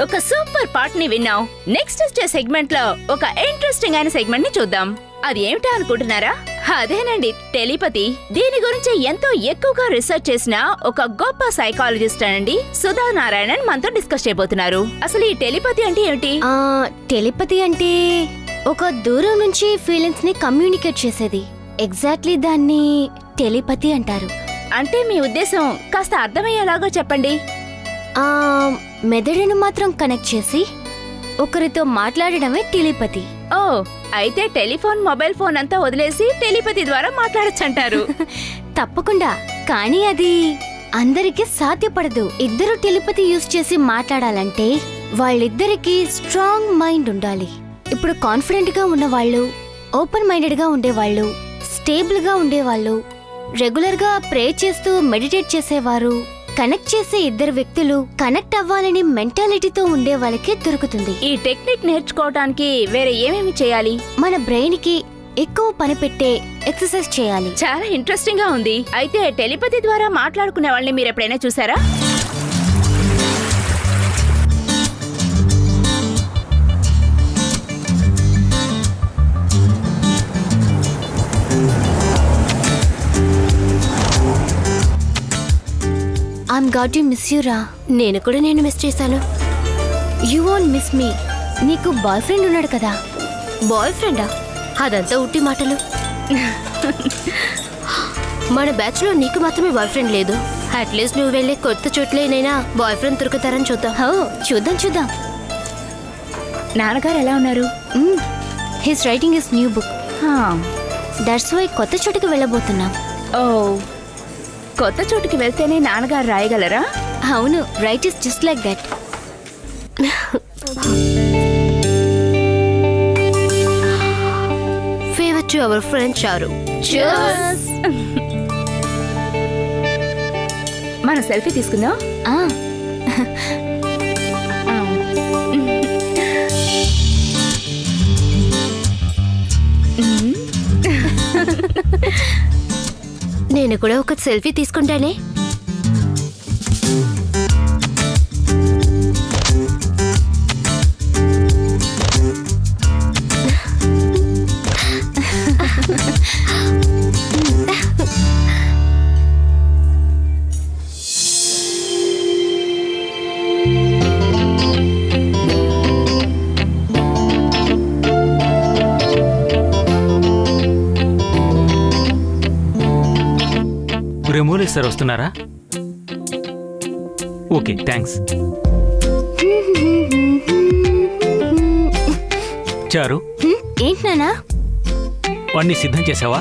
ఒక super part ని విన్నాం. నెక్స్ట్ వచ్చే సెగ్మెంట్ లో ఒక ఇంట్రెస్టింగ్ అయిన సెగ్మెంట్ ని చూద్దాం. అది ఏమిటా అనుకుంటున్నారా? అదేనండి టెలిపతి. దీని గురించి ఎంతో ఎక్కువగా రీసెర్చ్ చేసిన ఒక గొప్ప సైకాలజిస్ట్ అండి సుధా నారాయణన్ మనతో డిస్కస్ చేయబోతున్నారు. అసలు ఈ టెలిపతి అంటే ఏమిటి? టెలిపతి అంటే ఒక దూరం నుంచి ఫీలింగ్స్ ని కమ్యూనికేట్ చేసేది. ఎగ్జాక్ట్లీ దాన్ని టెలిపతి అంటారు. అంటే మీ ఉద్దేశం కాస్త అర్థమయ్యేలాగా చెప్పండి. మెదడును మాత్రం కనెక్ట్ చేసి ఒకరితో మాట్లాడడమే టెలిపతి. ఓ, అయితే టెలిఫోన్ మొబైల్ ఫోన్ అంతా వదిలేసి టెలిపతి ద్వారా మాట్లాడొచ్చంటారు. తప్పకుండా. కానీ అది అందరికీ సాధ్యపడదు. ఇద్దరు టెలిపతి యూజ్ చేసి మాట్లాడాలంటే వాళ్ళిద్దరికి స్ట్రాంగ్ మైండ్ ఉండాలి. ఇప్పుడు కాన్ఫిడెంట్ గా ఉన్నవాళ్ళు, ఓపెన్ మైండెడ్ గా ఉండేవాళ్ళు, స్టేబుల్ గా ఉండేవాళ్ళు, రెగ్యులర్ గా ప్రే చేస్తూ మెడిటేట్ చేసేవారు, కనెక్ట్ చేసే ఇద్దరు వ్యక్తులు కనెక్ట్ అవ్వాలని మెంటాలిటీతో ఉండే వాళ్ళకే దొరుకుతుంది. ఈ టెక్నిక్ నేర్చుకోవడానికి వేరే ఏమేమి చేయాలి? మన బ్రెయిన్ కి ఎక్కువ పని పెట్టే ఎక్సర్సైజ్ చేయాలి. చాలా ఇంట్రెస్టింగ్ గా ఉంది. అయితే టెలిపతి ద్వారా మాట్లాడుకునే వాళ్ళని మీరు ఎప్పుడైనా చూసారా? I'm got to miss you రా. నేను మిస్ చేశాను. You won't miss me. నీకు బాయ్ ఫ్రెండ్ ఉన్నాడు కదా? బాయ్ ఫ్రెండా? అదంతా ఉట్టి మాటలు. మన బ్యాచ్ లో నీకు మాత్రమే బాయ్ ఫ్రెండ్ లేదు. అట్లీస్ట్ నువ్వు వెళ్ళే కొత్త చోట్లేనైనా బాయ్ ఫ్రెండ్ దొరుకుతారని చూద్దాం. చూద్దాం. నాన్నగారు ఎలా ఉన్నారు? His writing is new book. That's why కొత్త చోటుకి వెళ్ళబోతున్నాం. ఓ, కొత్త చోటుకి వెళ్తేనే నాన్నగారు రాయగలరా? అవును, right is just like that. Favour to our friend చారు. Cheers. మన సెల్ఫీ తీసుకుందాం. నేను కూడా ఒక సెల్ఫీ తీసుకుంటానే. రెమోలీ సార్ వస్తున్నారా? Okay, thanks. చారు, ఏంటి నానా? వాడిని సిద్ధం చేసావా?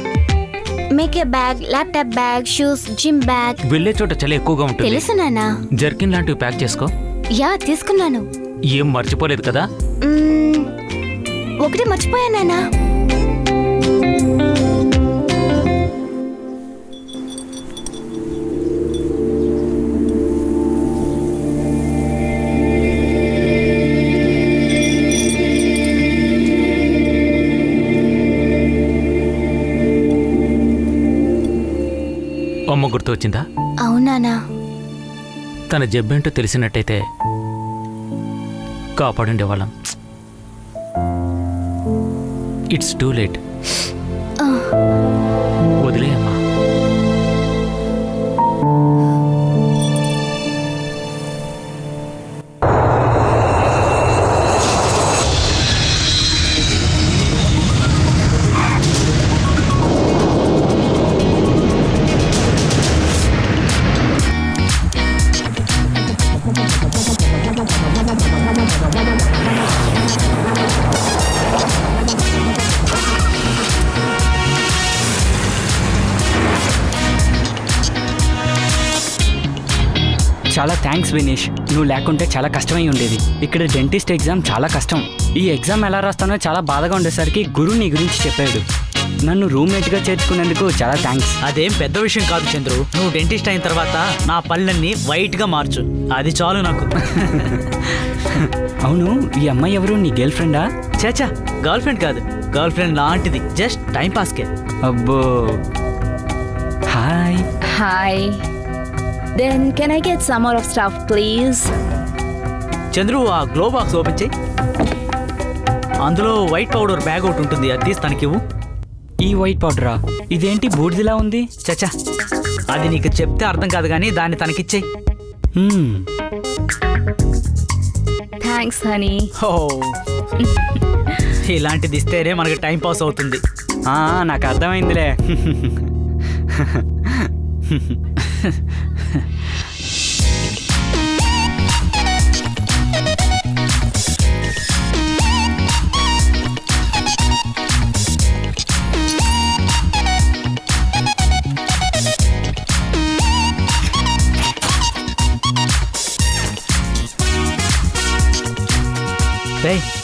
Make a bag, laptop bag, shoes, gym bag. వెళ్ళే చోట చలి ఎక్కువగా ఉంటుంది. తెలుసు నానా. జర్కిన్ లాంటివి ప్యాక్ చేసుకో. యా, తీసుకున్నాను. ఏం మర్చిపోలేదు కదా? ఒకటి మర్చిపోయా నానా. అమ్మ గుర్తు వచ్చిందా? అవునానా. తన జబ్బేంటో తెలిసినట్టయితే కాపాడుండేవాళ్ళం. It's too late. వదిలేయమ్మా. చాలా థ్యాంక్స్ వినీష్. నువ్వు లేకుంటే చాలా కష్టమై ఉండేది. ఇక్కడ డెంటిస్ట్ ఎగ్జామ్ చాలా కష్టం. ఈ ఎగ్జామ్ ఎలా రాస్తానో చాలా బాధగా ఉండేసరికి గురువు నీ గురించి చెప్పాడు. నన్ను రూమ్మేట్గా చేర్చుకున్నందుకు చాలా థ్యాంక్స్. అదేం పెద్ద విషయం కాదు చంద్రు. నువ్వు డెంటిస్ట్ అయిన తర్వాత నా పళ్ళన్నీ వైట్గా మార్చు, అది చాలు నాకు. అవును, ఈ అమ్మాయి ఎవరు? నీ గర్ల్ ఫ్రెండా? చాచా, గర్ల్ ఫ్రెండ్ కాదు, గర్ల్ ఫ్రెండ్ లాంటిది. జస్ట్ టైం పాస్కే. అబ్బో. Hi. Hi. Then can I get some more of stuff, please? Chandru ఆ గ్లో బాక్స్ ఓపెన్ చేయి. అందులో వైట్ పౌడర్ బ్యాగ్ ఒకటి ఉంటుంది, అది తీసి తనకివ్వు. ఈ వైట్ పౌడరా? ఇదేంటి బూడిదిలా ఉంది? చచ్చా, అది నీకు చెప్తే అర్థం కాదు కానీ దాన్ని తనకిచ్చేయి. Thanks honey. ఓ ఇలాంటిది ఇస్తేనే మనకి టైం పాస్ అవుతుంది. నాకు అర్థమైందిలే.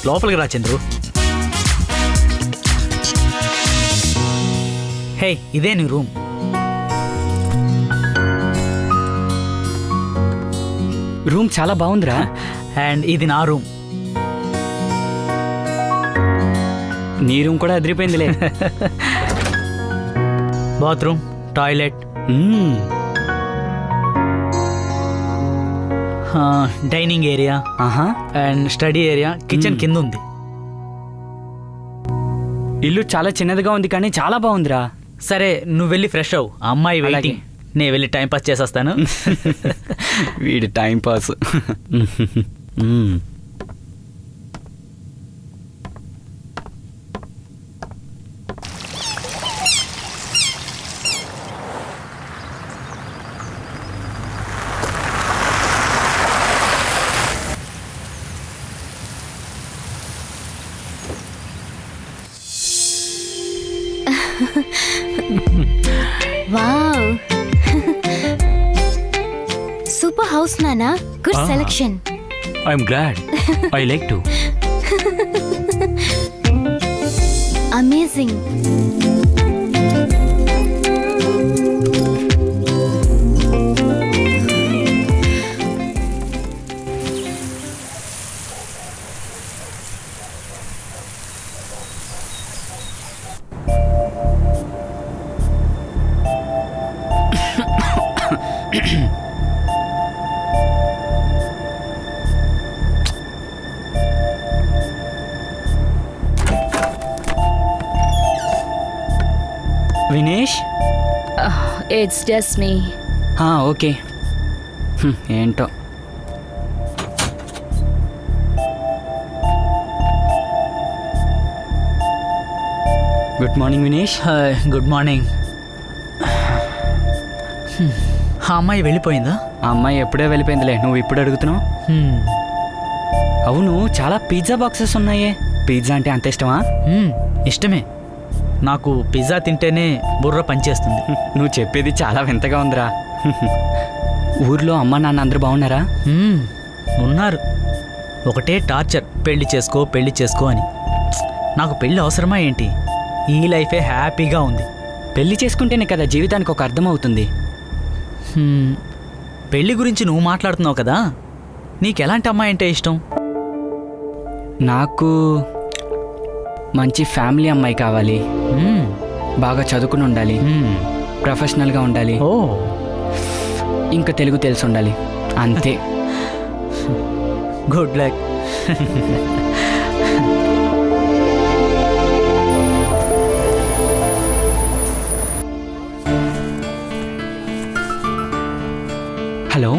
లోపలికి రా చంద్రు. హే, ఇదే నీ రూమ్. రూమ్ చాలా బాగుందిరా. అండ్ ఇది నా రూమ్. నీ రూమ్ కూడా అదిరిపోయిందిలే. Bathroom, toilet, dining area and study area, kitchen కింద ఉంది. ఇల్లు చాలా చిన్నదిగా ఉంది కానీ చాలా బాగుందిరా. సరే, నువ్వు వెళ్ళి ఫ్రెష్ అవ్వు. అమ్మాయి వెయిటింగ్. నేను వెళ్ళి టైం పాస్ చేసేస్తాను. వీడి time pass. Wow. Super house, Nana. Good selection. I'm glad. I like to. Amazing. Vinesh, it's just me. Okay. ఏంటో good morning Vinesh. Good morning. ఆ అమ్మాయి వెళ్ళిపోయిందా? ఆ అమ్మాయి ఎప్పుడే వెళ్ళిపోయిందిలే, నువ్వు ఇప్పుడు అడుగుతున్నావు. అవును, చాలా పిజ్జా బాక్సెస్ ఉన్నాయే. పిజ్జా అంటే అంత ఇష్టమా? ఇష్టమే. నాకు పిజ్జా తింటేనే బుర్ర పనిచేస్తుంది. నువ్వు చెప్పేది చాలా వింతగా ఉందిరా. ఊర్లో అమ్మ నాన్న అందరూ బాగున్నారా? ఉన్నారు. ఒకటే టార్చర్, పెళ్లి చేసుకో పెళ్లి చేసుకో అని. నాకు పెళ్ళి అవసరమా ఏంటి? ఈ లైఫే హ్యాపీగా ఉంది. పెళ్లి చేసుకుంటేనే కదా జీవితానికి ఒక అర్థం అవుతుంది. పెళ్లి గురించి నువ్వు మాట్లాడుతున్నావు కదా, నీకెలాంటి అమ్మాయి అంటే ఇష్టం? నాకు మంచి ఫ్యామిలీ అమ్మాయి కావాలి. బాగా చదువుకుని ఉండాలి, ప్రొఫెషనల్గా ఉండాలి, ఇంకా తెలుగు తెలిసి ఉండాలి, అంతే. Good luck. Hello,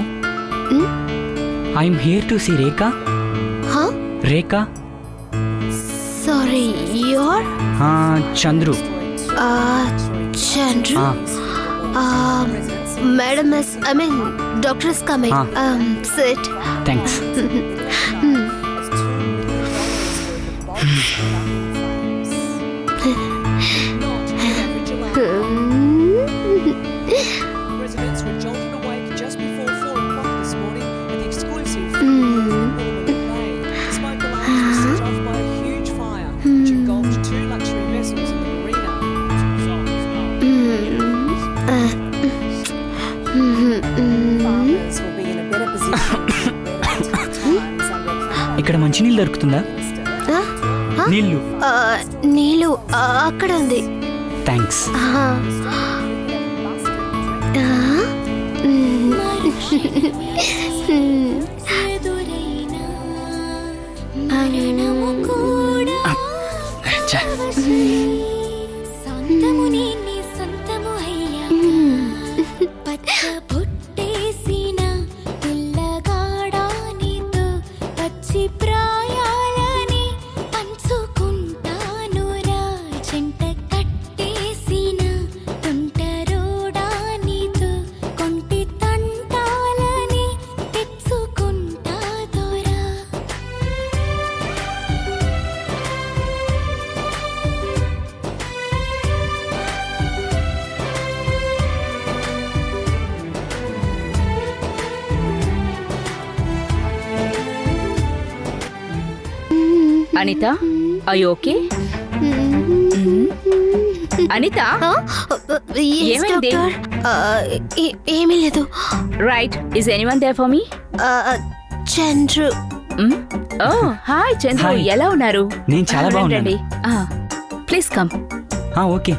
I'm here to see Rekha. Rekha? Sorry, you're? Chandru. Chandru? Madam is, doctor is coming. Sit. Thanks. Residents were jolted awake just before 4 o'clock this morning at the exclusive smoke alarms were set off by a huge fire which engulfed 2 luxury vessels in the marina. Farmers will be in a better position. ఇక్కడ మంచి నీళ్ళు దొరుకుతుందా? నీళ్ళు నీళ్ళు అక్కడ ఉంది. Thanks. పుట్టేసిన పిల్లగాడానితో పచ్చి ప్రాయాలని పంచుకుంటానురా చెంట కట్టేసిన తుంటరోడానితో కొంటి తంటాలని తెచ్చుకుంటాదోరా అనిత ఐ ఓకే అనిత ఏమైంది? ఏమీ లేదు. Right is anyone there for me? Chandru. Oh hi Chandru, Hi. ఎలా ఉన్నారు? నేను చాలా బాగున్నాను. Please come. Okay.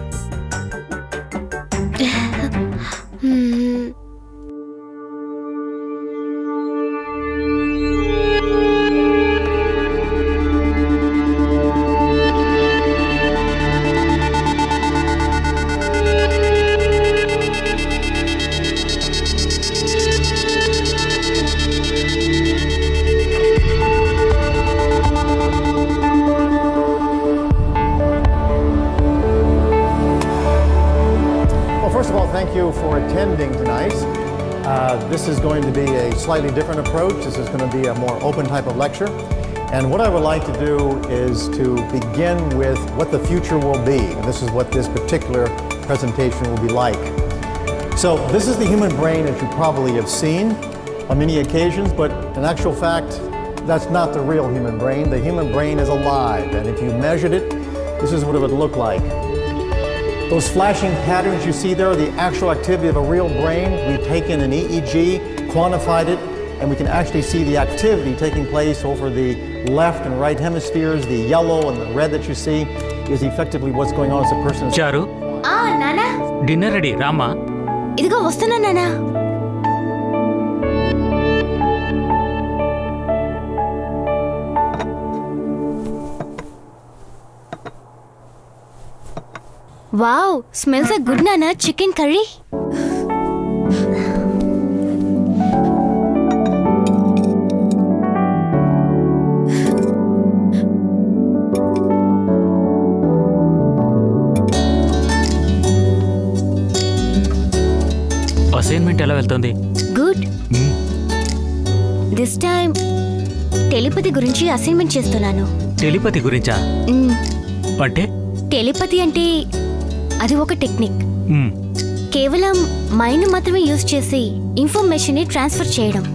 Well, first of all, thank you for attending tonight. This is going to be a slightly different approach. This is going to be a more open type of lecture. And what I would like to do is to begin with what the future will be. And this is what this particular presentation will be like. So this is the human brain that you probably have seen on many occasions, but in actual fact, that's not the real human brain. The human brain is alive, and if you measured it, this is what it would look like. Those flashing patterns you see there are the actual activity of a real brain. We've taken an EEG, quantified it, and we can actually see the activity taking place over the left and right hemispheres. The yellow and the red that you see is effectively what's going on as a person is. చారు నానా dinner ready Rama. ఇదిగో వస్తున్నా నానా. Wow, smells are good నానా. Chicken curry. Assignment ఎలా వెళ్తుంది? Good. This time telepathy గురించి assignment చేస్తున్నాను. టెలిపతి గురించా? అంటే టెలిపతి అంటే అది ఒక టెక్నిక్. మ్మ్. కేవలం మైండ్ మాత్రమే యూజ్ చేసి ఇన్ఫర్మేషన్ ని ట్రాన్స్ఫర్ చేయడం.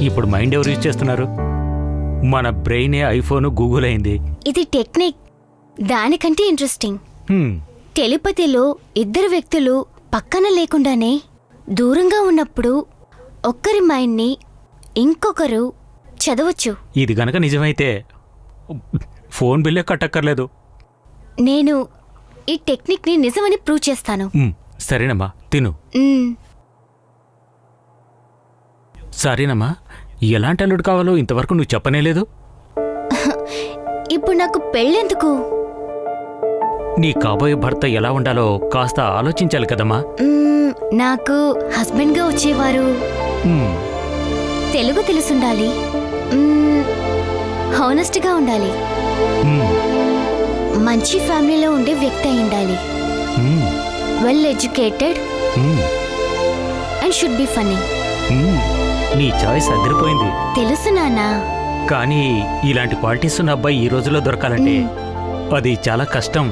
ఇప్పుడు మైండ్ ఎవరు యూజ్ చేస్తున్నారు? మన బ్రెయినే ఐఫోన్ గూగుల్ అయింది. ఇది టెక్నిక్ దానికంటే ఇంట్రెస్టింగ్. హ్మ్. టెలిపతిలో ఇద్దరు వ్యక్తులు పక్కన లేకుండానే దూరంగా ఉన్నప్పుడు ఒక్కరి మైండ్ ని ఇంకొకరు చదవచ్చు. ఇది గనక నిజమైతే ఫోన్ బిల్లే కట్టక్కర్లేదు. నేను ఈ టెక్నిక్ ని నిజమని ప్రూవ్ చేస్తాను. సరేనమ్మా, తిను. సరేనమ్మా, ఎలాంటి అల్లుడు కావాలో ఇంతవరకు నువ్వు చెప్పనేలేదు. ఇప్పుడు నాకు పెళ్ళెందుకు? నీ కాబోయే భర్త ఎలా ఉండాలో కాస్త ఆలోచించాలి కదమ్మా. నాకు హస్బెండ్ గా వచ్చేవారు తెలుగు తెలుసుండాలి, హానెస్ట్ గా ఉండాలి, మంచి ఫ్యామిలీలో ఉండే వ్యక్తి అయి ఉండాలి, well educated and should be funny. నీ చాయిస్ అదిరిపోయింది. తెలుసు నాన్నా. కానీ ఇలాంటి క్వాలిటీస్ ఉన్న అబ్బాయి ఈ రోజుల్లో దొరకాలంటే అది చాలా కష్టం.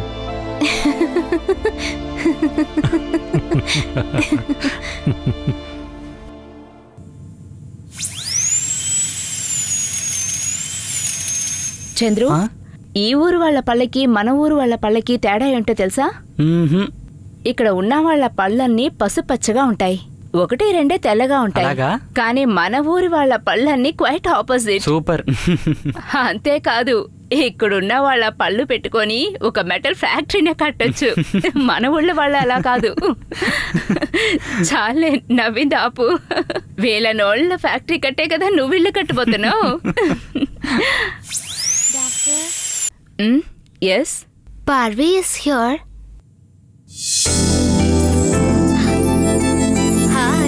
చంద్రు, ఈ ఊరు వాళ్ళ పళ్ళకి మన ఊరు వాళ్ళ పళ్ళకి తేడా ఏంటో తెలుసా? ఇక్కడ ఉన్న వాళ్ళ పళ్ళన్నీ పసుపచ్చగా ఉంటాయి, ఒకటి రెండే తెల్లగా ఉంటాయి. కానీ మన ఊరి వాళ్ళ పళ్ళన్నీ క్వైట్ ఆపోజిట్. సూపర్. అంతేకాదు, ఇక్కడున్న వాళ్ళ పళ్ళు పెట్టుకొని ఒక మెటల్ ఫ్యాక్టరీనే కట్టొచ్చు. మన ఊళ్ళో వాళ్ళు అలా కాదు. చాలే నవ్వింది ఆపు. వేల నోళ్ల ఫ్యాక్టరీ కట్టే కదా నువ్వు ఇల్లు కట్టబోతున్నావు. Yes, Parvi is here. Hi.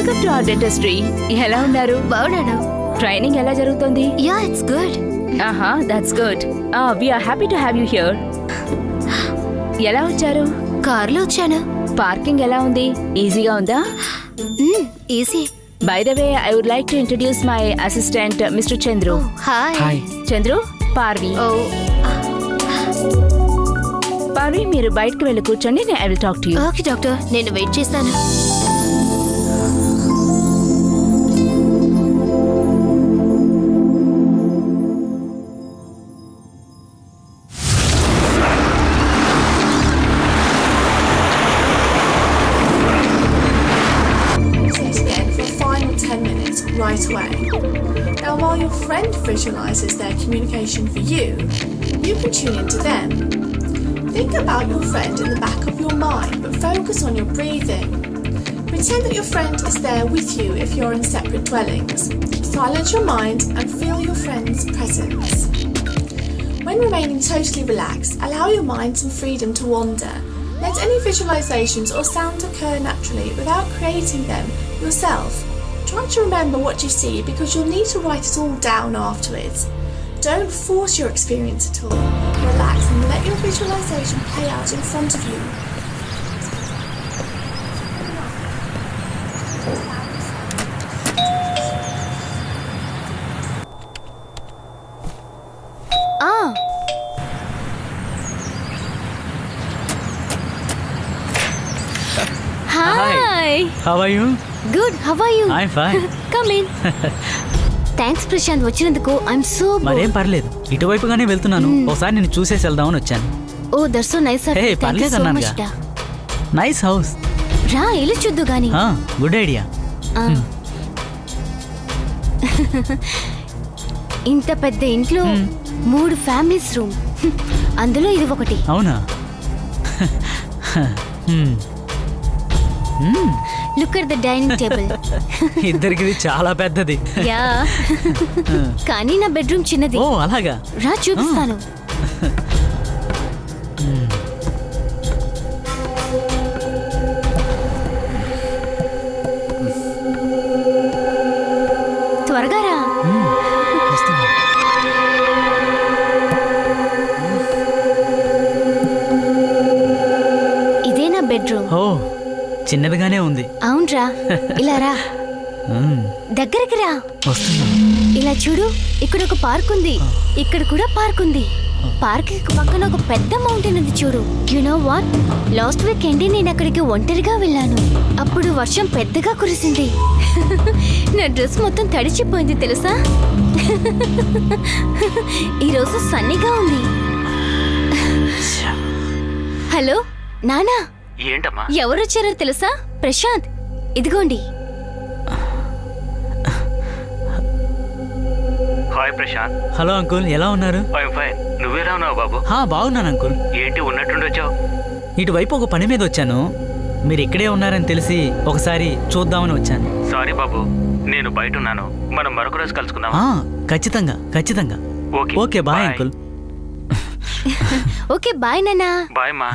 Welcome to our dentistry. ఎలా ఉన్నారు? బాగున్నాను. ట్రైనింగ్ ఎలా జరుగుతుంది? Ya it's good. Aha that's good. We are happy to have you here. ఎలా వచ్చారు? కార్లో వచ్చాను. పార్కింగ్ ఎలా ఉంది? ఈజీగా ఉందా? Easy. By the way I would like to introduce my assistant mister Chandru. Hi. Chandru, Parvi. Parvi మీరు బయటకు వెళ్ళి కూర్చోండి. I will talk to you. Okay doctor, నేను వెయిట్ చేస్తాను. Right away. Now, while your friend visualizes their communication for you, you can tune into them. Think about your friend in the back of your mind, but focus on your breathing. Pretend that your friend is there with you if you're in separate dwellings. Silence your mind and feel your friend's presence. When remaining totally relaxed, allow your mind some freedom to wander. Let any visualizations or sound occur naturally without creating them yourself. Try to remember what you see because you'll need to write it all down afterwards. Don't force your experience at all. Relax and let your visualization play out in front of you. Hi. How are you? Good. How are you? I'm fine. Come in. Thanks Prashant వచ్చినందుకు. I'm so మరేం పర్లేదు, ఇటువైపుగానే వెళ్తున్నాను. ఒకసారి నేను చూసేసి వెళ్దామని వచ్చాను. Oh that's so nice of you. పర్లేదు అన్నానుగా. Nice house. రా ఇల్లు చూద్దు గాని. Good idea. ఇంత పెద్ద ఇంట్లో 3 ఫ్యామిలీస్ రూమ్, అందులో ఇది ఒకటి. అవునా? Look at the dining table. ఇద్దరికి చాలా పెద్దది. యా కానీ నా బెడ్రూమ్ చిన్నది. ఓ అలాగా? రా చూపిస్తాను. త్వరగా రా. ఇదే నా బెడ్రూమ్. ఓ చిన్నదిగానే ఉంది. అవునరా. ఇలా రా, దగ్గరికి రా. ఇలా చూడు, ఇక్కడ ఒక పార్క్ ఉంది, ఇక్కడ కూడా పార్క్ ఉంది. పార్క్ పక్కన ఒక పెద్ద మౌంటైన్ ఉంది చూడు. You know what, last weekend నేను అక్కడికి ఒంటరిగా వెళ్ళాను. అప్పుడు వర్షం పెద్దగా కురిసింది. నా డ్రెస్ మొత్తం తడిచిపోయింది తెలుసా. ఈరోజు సన్నీగా ఉంది. హలో నానా. ఏంటమ్మా? ఎవరొచ్చారో తెలుసా? ప్రశాంత్. ఇదిగోండి. హాయ్ ప్రశాంత్. హలో అంకుల్, ఎలా ఉన్నారు? I'm fine. నువ్వెలా ఉన్నావు బాబు? బాగున్నాను అంకుల్. ఏంటి ఉన్నట్టుండి వచ్చావు? ఇటువైపు ఒక పని మీద వచ్చాను. మీరు ఇక్కడే ఉన్నారని తెలిసి ఒకసారి చూద్దామని వచ్చాను. సారీ బాబు, నేను బయట ఉన్నాను. మనం మరొక రోజు కలుసుకుందాం. ఖచ్చితంగా ఖచ్చితంగా. Okay bye uncle. Okay bye నాన్నా. బాయ్ మా.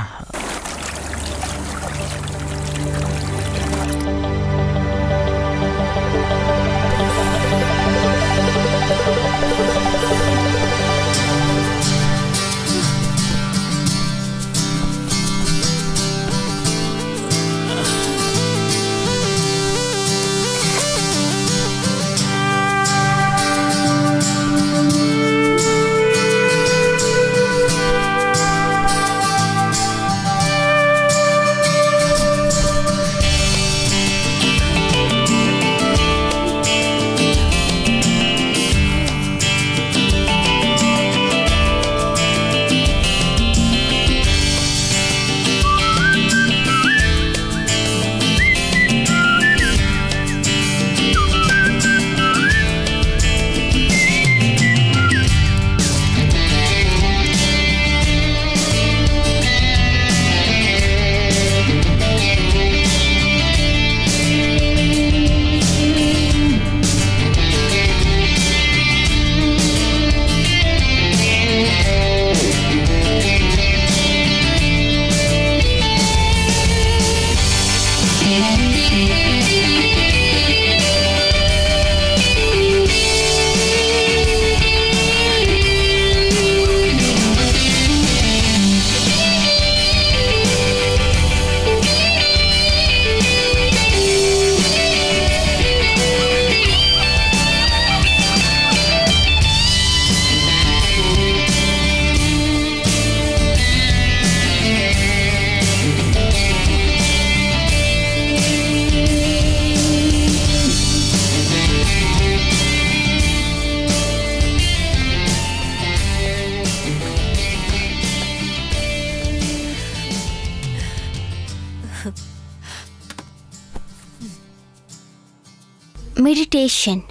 మెడిటేషన్.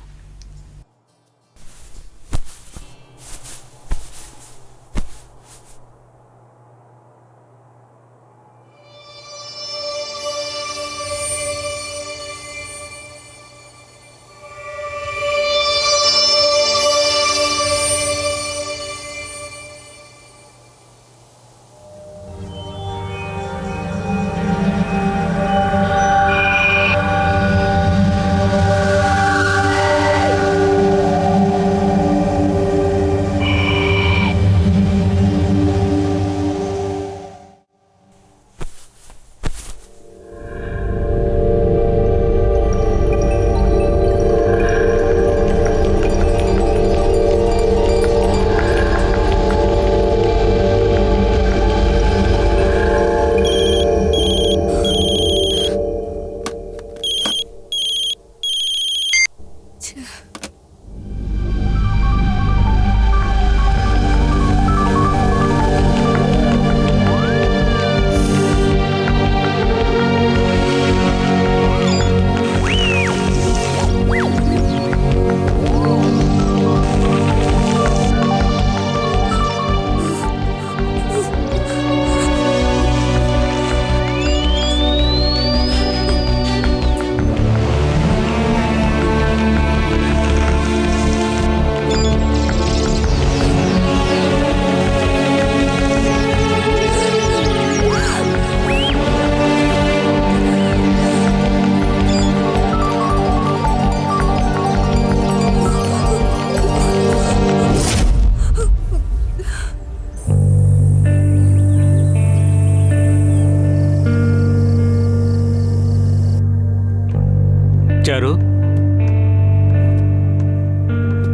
చారు,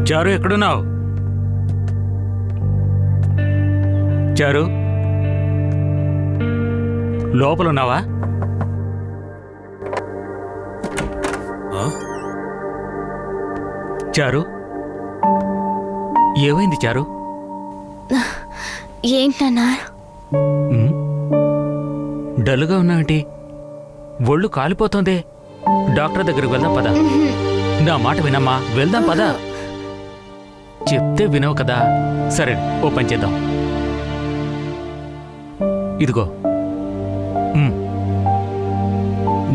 చారు ఎక్కడున్నావు? చారు, లోపలున్నావా? చారు, ఏమైంది చారు? ఏంటన్నా? డల్గా ఉన్నావేంటి? ఒళ్ళు కాలిపోతుందే. డాక్టర్ దగ్గరికి వెళ్దాం పదా. నా మాట వినమ్మా, వెళ్దాం పదా. చెప్తే వినవు కదా. సరే, ఓ పని చేద్దాం. ఇదిగో,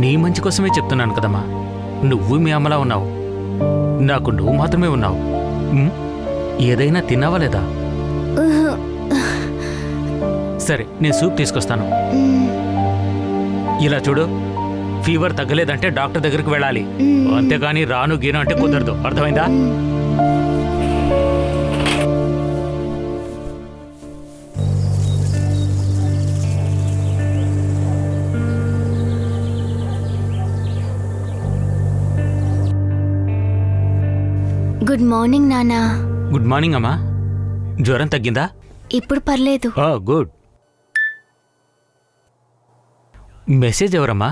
నీ మంచి కోసమే చెప్తున్నాను కదమ్మా. నువ్వు మీ అమ్మలా ఉన్నావు, నాకు నువ్వు మాత్రమే ఉన్నావు. ఏదైనా తిన్నావా లేదా? సరే, నేను సూప్ తీసుకొస్తాను. ఇలా చూడు, ఫీవర్ తగ్గలేదంటే డాక్టర్ దగ్గరికి వెళ్ళాలి, అంతేగాని రాను గీను అంటే కుదరదు. అర్థమైందా? గుడ్ మార్నింగ్ నానా. గుడ్ మార్నింగ్ అమ్మా. జ్వరం తగ్గిందా? ఇప్పుడు పర్లేదు. గుడ్. మెసేజ్ ఎవరమ్మా?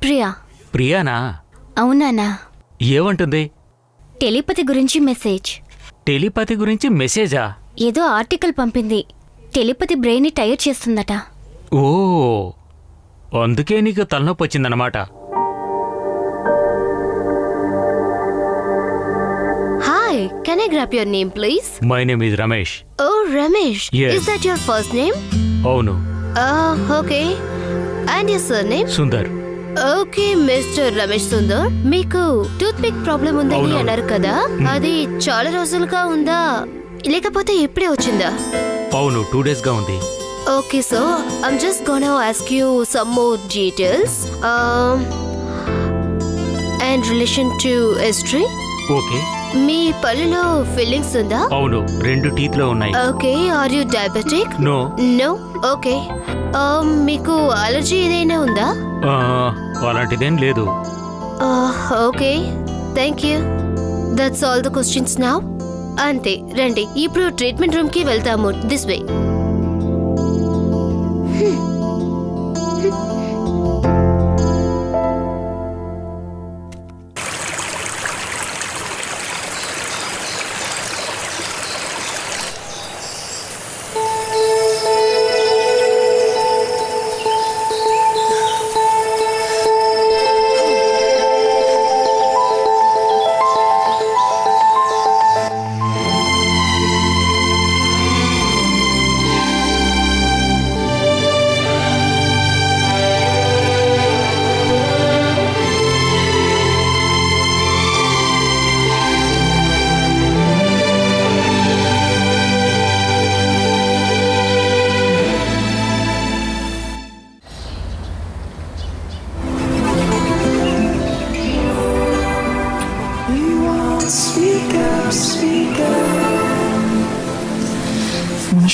ప్రియా. ప్రియానా? అవునానా. ఏమంటుంది? టెలిపతి గురించి మెసేజ్. టెలిపతి గురించి మెసేజా? ఏదో ఆర్టికల్ పంపింది. టెలిపతి బ్రెయిన్ ని టైర్ చేస్తుందట. ఓ, అందుకే నీకు తలనొప్పి వచ్చిందన్నమాట. Hi, can I grab your name, please? My name is Ramesh. Oh, Ramesh. Yes. Is that your first name? అవును. Okay. And your surname? Sundar. Okay, mister Ramesh Sundar, మీకు టూత్ పిక్ ప్రాబ్లం ఉందని అన్నారు కదా, అది చాలా రోజులుగా ఉందా లేకపోతే ఇప్పుడే వచ్చిందా? అవును, 2 days గా ఉంది. Okay, so I'm just gonna ask you some more details and relation to history. Okay. మీ పళ్ళులో ఫిల్లింగ్స్ ఉందా? అవును, 2 teeth లో ఉన్నాయి. Okay, are you diabetic? No. No. Okay, మీకు అలర్జీ ఏదైనా ఉందా? అలాంటిదేం లేదు. Okay, thank you. That's all the questions now. అంతే, రండి ఇప్పుడు ట్రీట్మెంట్ రూమ్ కి వెళ్తాము. This way.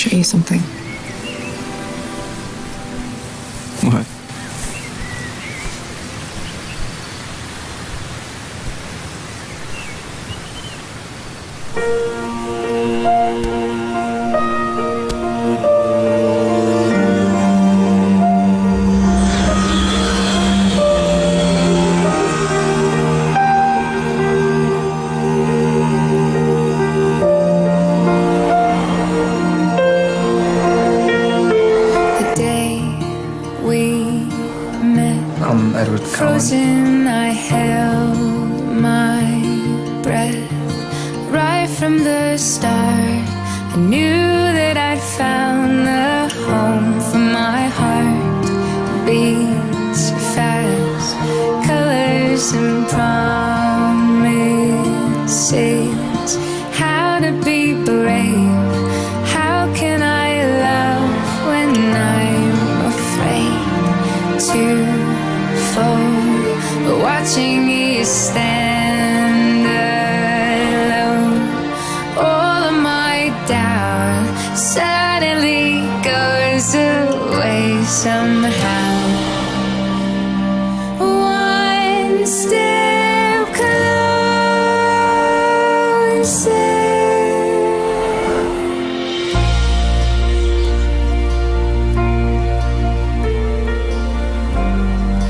show you something. What? Frozen, I held my breath right from the start. I knew that I'd found the home for my heart. Beats fast, colors and promises. How to be brave? How can I love when I'm afraid to? Watching you stand alone, all of my doubt suddenly goes away somehow. One step closer.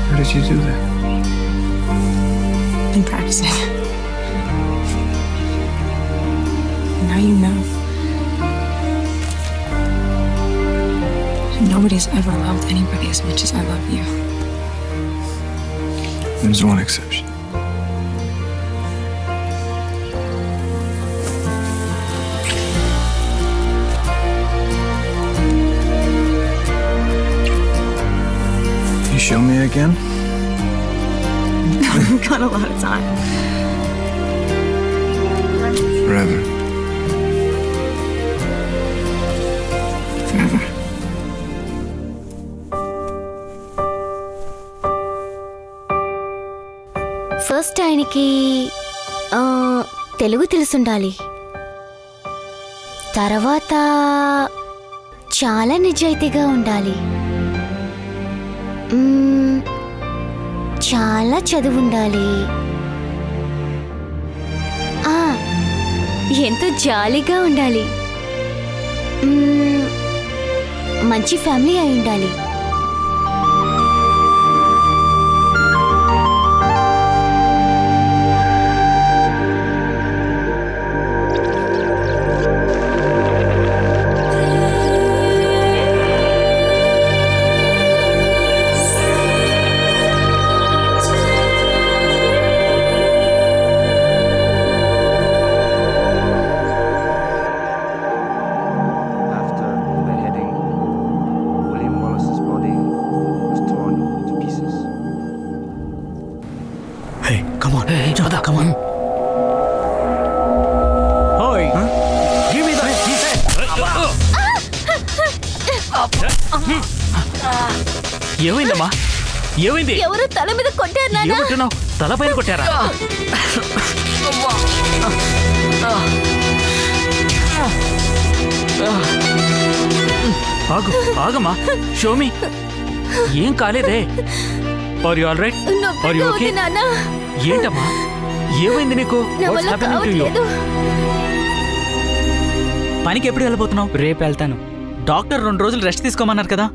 How did you do that? Been practicing. Now you know. Nobody's ever loved anybody as much as I love you. There's one exception. You show me again? We've got a lot of time. Forever. Forever. First ఆయనకి తెలుగు తెలుసుండాలి. తర్వాత చాలా నిజాయితీగా ఉండాలి. చాలా చదువుండాలి. ఎంతో జాలీగా ఉండాలి. మంచి ఫ్యామిలీ అయి ఉండాలి. ఏమైందమ్మా? ఏమైంది? ఎవరు తల మీద కొట్టారు నాన్న? ఏమంటున్నావు? తల పైన కొట్టారా? ఆగు, ఆగమ్మా. షోమి, ఏం కాలేదే? Are you all right? Are you okay? ఏంటమ్మా ఏమైంది నీకు? What's happening to you? పనికి ఎప్పుడు వెళ్ళిపోతున్నావు? రేపు వెళ్తాను. డాక్టర్ 2 రోజులు రెస్ట్ తీసుకోమన్నారు కదా.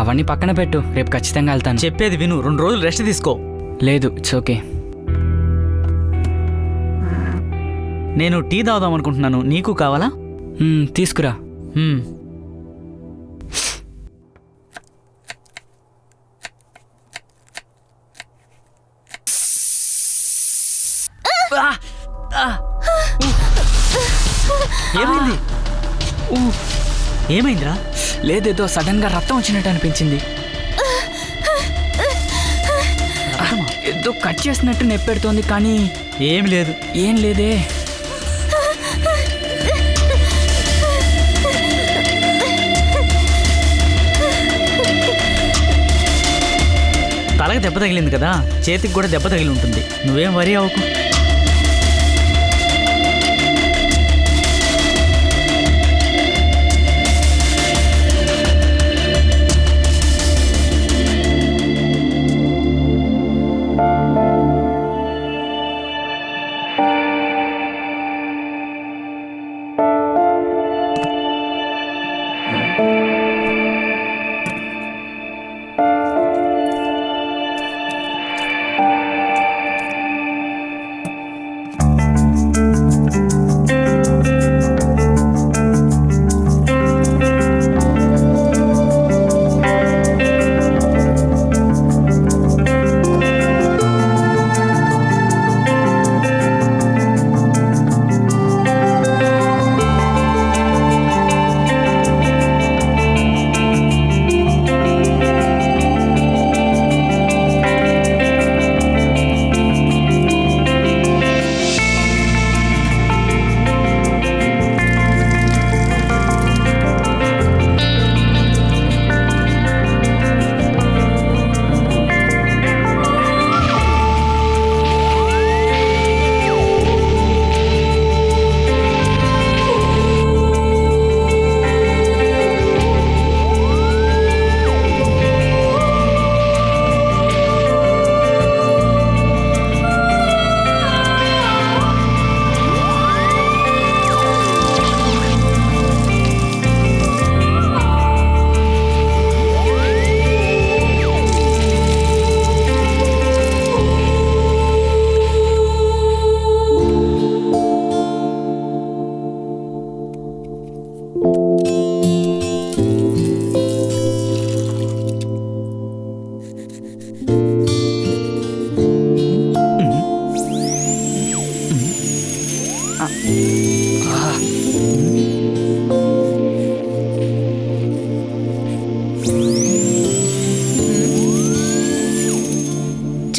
అవన్నీ పక్కన పెట్టు, రేపు ఖచ్చితంగా వెళ్తాను. చెప్పేది విను, 2 రోజులు రెస్ట్ తీసుకో. లేదు, ఇట్స్ ఓకే. నేను టీ తాగుదాం అనుకుంటున్నాను, నీకు కావాలా? తీసుకురా. ఏమైంది? ఏమైందిరా? లేదేదో సడన్ గా రక్తం వచ్చినట్టు అనిపించింది. ఏదో కట్ చేసినట్టు నొప్పెడుతోంది, కానీ ఏం లేదు. ఏం లేదే. తలకి దెబ్బ తగిలింది కదా, చేతికి కూడా దెబ్బ తగిలి ఉంటుంది. నువ్వేం వరీ అవ్వకు.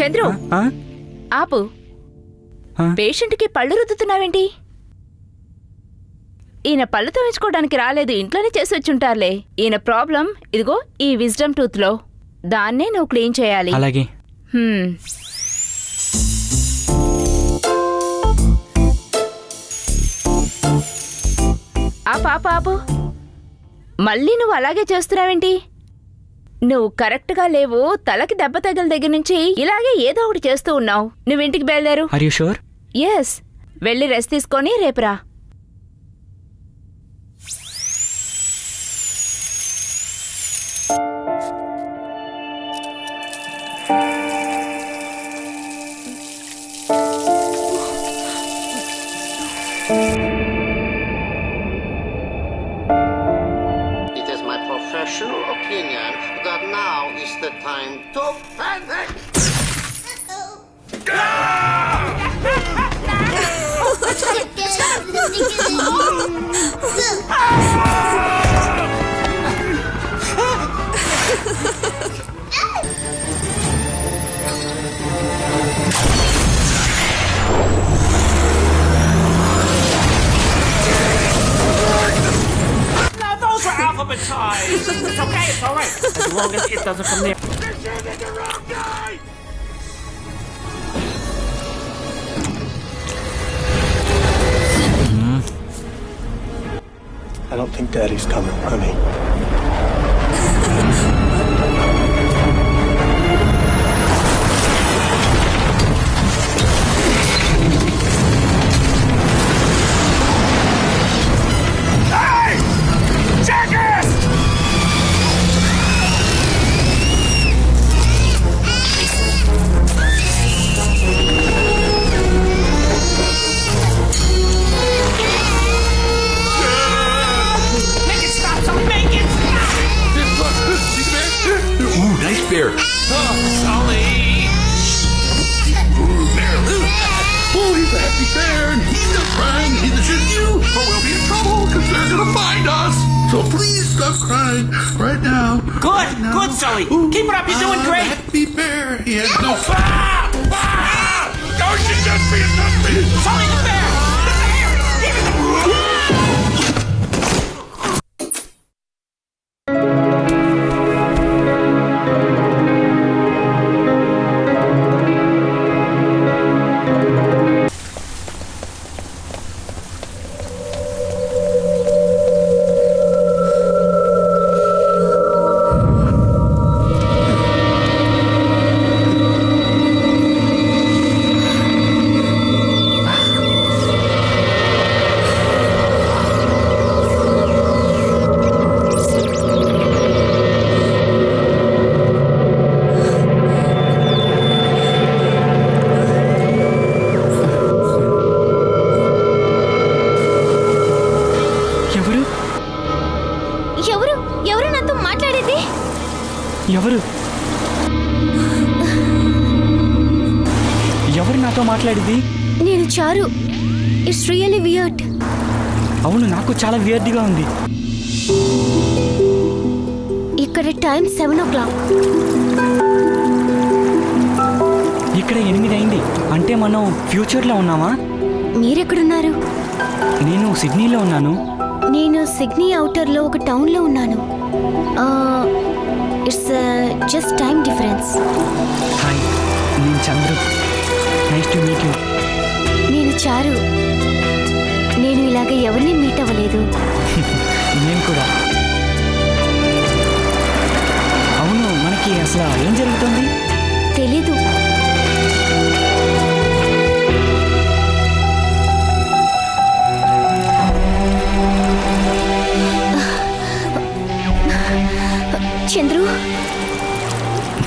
చంద్రు ఆపు. పేషెంట్కి పళ్ళు రుద్దుతున్నావేంటి? ఈయన పళ్ళు తోయించుకోవడానికి రాలేదు, ఇంట్లోనే చేసి వచ్చుంటారులే. ఈయన ప్రాబ్లం ఇదిగో ఈ విజ్డమ్ టూత్ లో, దాన్నే నువ్వు క్లీన్ చేయాలి. అలాగే. ఆపు. మళ్ళీ నువ్వు అలాగే చేస్తున్నావేంటి? నువ్వు కరెక్ట్గా లేవు. తలకి దెబ్బ తగిల దగ్గర నుంచి ఇలాగే ఏదో ఒకటి చేస్తూ ఉన్నావు. నువ్వింటికి బయలుదేరు. Are you sure? ఎస్. వెళ్ళి రెస్ట్ తీసుకొని రేపురా. It is my professional opinion that now is the time to panic. Alphabetized. It's okay, it's alright. As long as it doesn't come near. They're shooting the wrong guy! I don't think Daddy's coming, honey. Bear. Oh, Sully! Ooh, bear. Oh, he's a happy bear, and he's not crying, neither should you, or we'll be in trouble, because they're gonna find us. So please stop crying right now. Good, right now. Good, Sully. Ooh, keep it up, you're doing great. Happy bear. He has no... Don't you just be a dustbin! Sully the bear! The bear! Give me the... ఎవరు నాతో మాట్లాడింది? నేను చారు. It's really weird. అవును, నాకు చాలా వియర్డ్గా ఉంది. ఇక్కడ టైం 7 o'clock. ఇక్కడ 8 అయింది. అంటే మనం ఫ్యూచర్లో ఉన్నామా? మీరెక్కడున్నారు? నేను సిడ్నీలో ఉన్నాను. నేను సిడ్నీ అవుటర్లో ఒక టౌన్లో ఉన్నాను. It's just time difference. Hi, నేను Chandru. Nice to meet you. నేను చారు. నేను ఇలాగ ఎవరిని మీట్ అవ్వలేదు. నేను కూడా. అవును, మనకి అసలు ఏం జరుగుతుంది? తెలీదు. Chandru.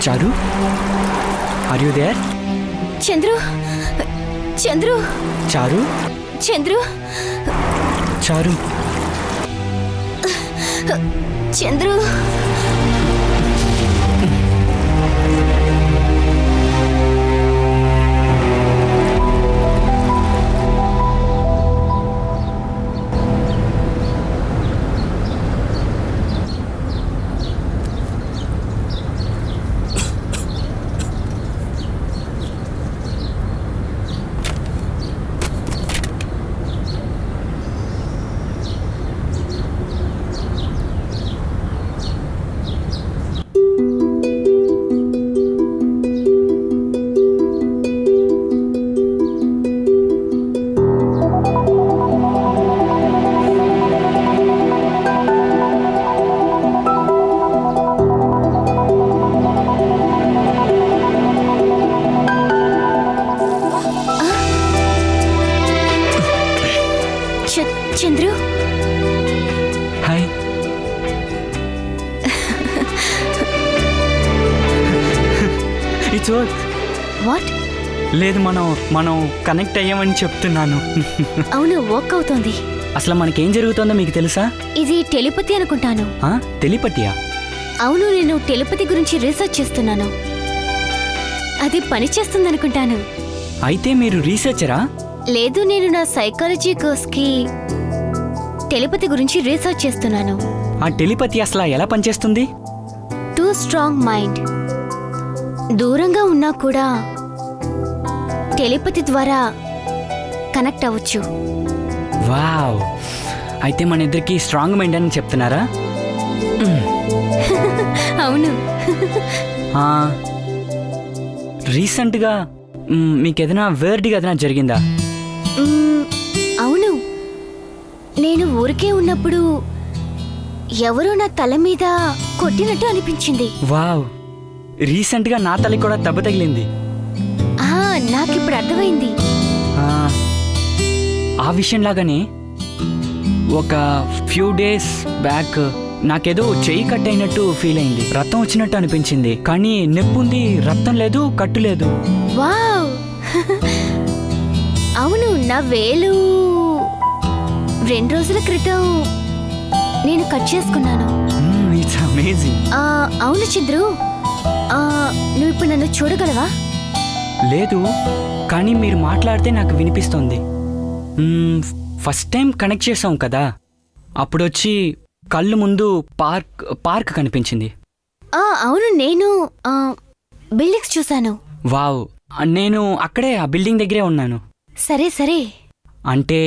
Charu, are you there? Chandru. Chandru. Charu. Chandru. Charu. Chandru. What? లేదు, మనం కనెక్ట్ అయ్యామని చెప్తున్నాను. అవును, వర్క్ అవుతోంది. అసలు మనకేం జరుగుతుందో మీకు తెలుసా? ఇది టెలిపతి అనుకుంటాను. టెలిపతియా? అవును, నేను టెలిపతి గురించి రీసెర్చ్ చేస్తున్నాను. అది పని చేస్తుంది అనుకుంటాను. అయితే మీరు రీసెర్చరా? లేదు, నేను నా సైకాలజీ కోర్స్కి టెలిపతి గురించి రీసెర్చ్ చేస్తున్నాను. ఆ టెలిపతి అసలు ఎలా పనిచేస్తుంది? టూ స్ట్రాంగ్ మైండ్ దూరంగా ఉన్నా కూడా టెలిపతి ద్వారా కనెక్ట్ అవ్వచ్చు. వావ్, అయితే మన ఇద్దరికి స్ట్రాంగ్ మైండ్ అని చెప్తున్నారా? అవును. రీసెంట్గా మీకేదైనా వేర్డ్గా ఏదైనా జరిగిందా? అవును, నేను ఊరికే ఉన్నప్పుడు ఎవరో నా తల మీద కొట్టినట్టు అనిపించింది. వావ్, రీసెంట్గా నా తలకి కూడా దెబ్బ తగిలింది. నాకిప్పుడు అర్థమైంది. ఆ విషయం లాగానే ఒక ఫ్యూ డేస్ బ్యాక్ నాకేదో చెయ్యి కట్ అయినట్టు ఫీల్ అయింది. రక్తం వచ్చినట్టు అనిపించింది, కానీ నొప్పుంది, రక్తం లేదు, కట్టు లేదు. వావ్, అవును, నా వేలు 2 రోజుల క్రితం నేను కట్ చేసుకున్నాను. It's amazing. అవును చంద్రు, నువ్వు ఇప్పుడు నన్ను చూడగలవా? లేదు, కానీ మీరు మాట్లాడితే నాకు వినిపిస్తోంది. ఫస్ట్ టైం కనెక్ట్ చేసాం కదా, అప్పుడు వచ్చి కళ్ళు ముందు పార్క్ కనిపించింది. అవును, నేను బిల్డింగ్స్ చూశాను. వావ్, నేను అక్కడే ఆ బిల్డింగ్ దగ్గరే ఉన్నాను. సరే సరే. అంటే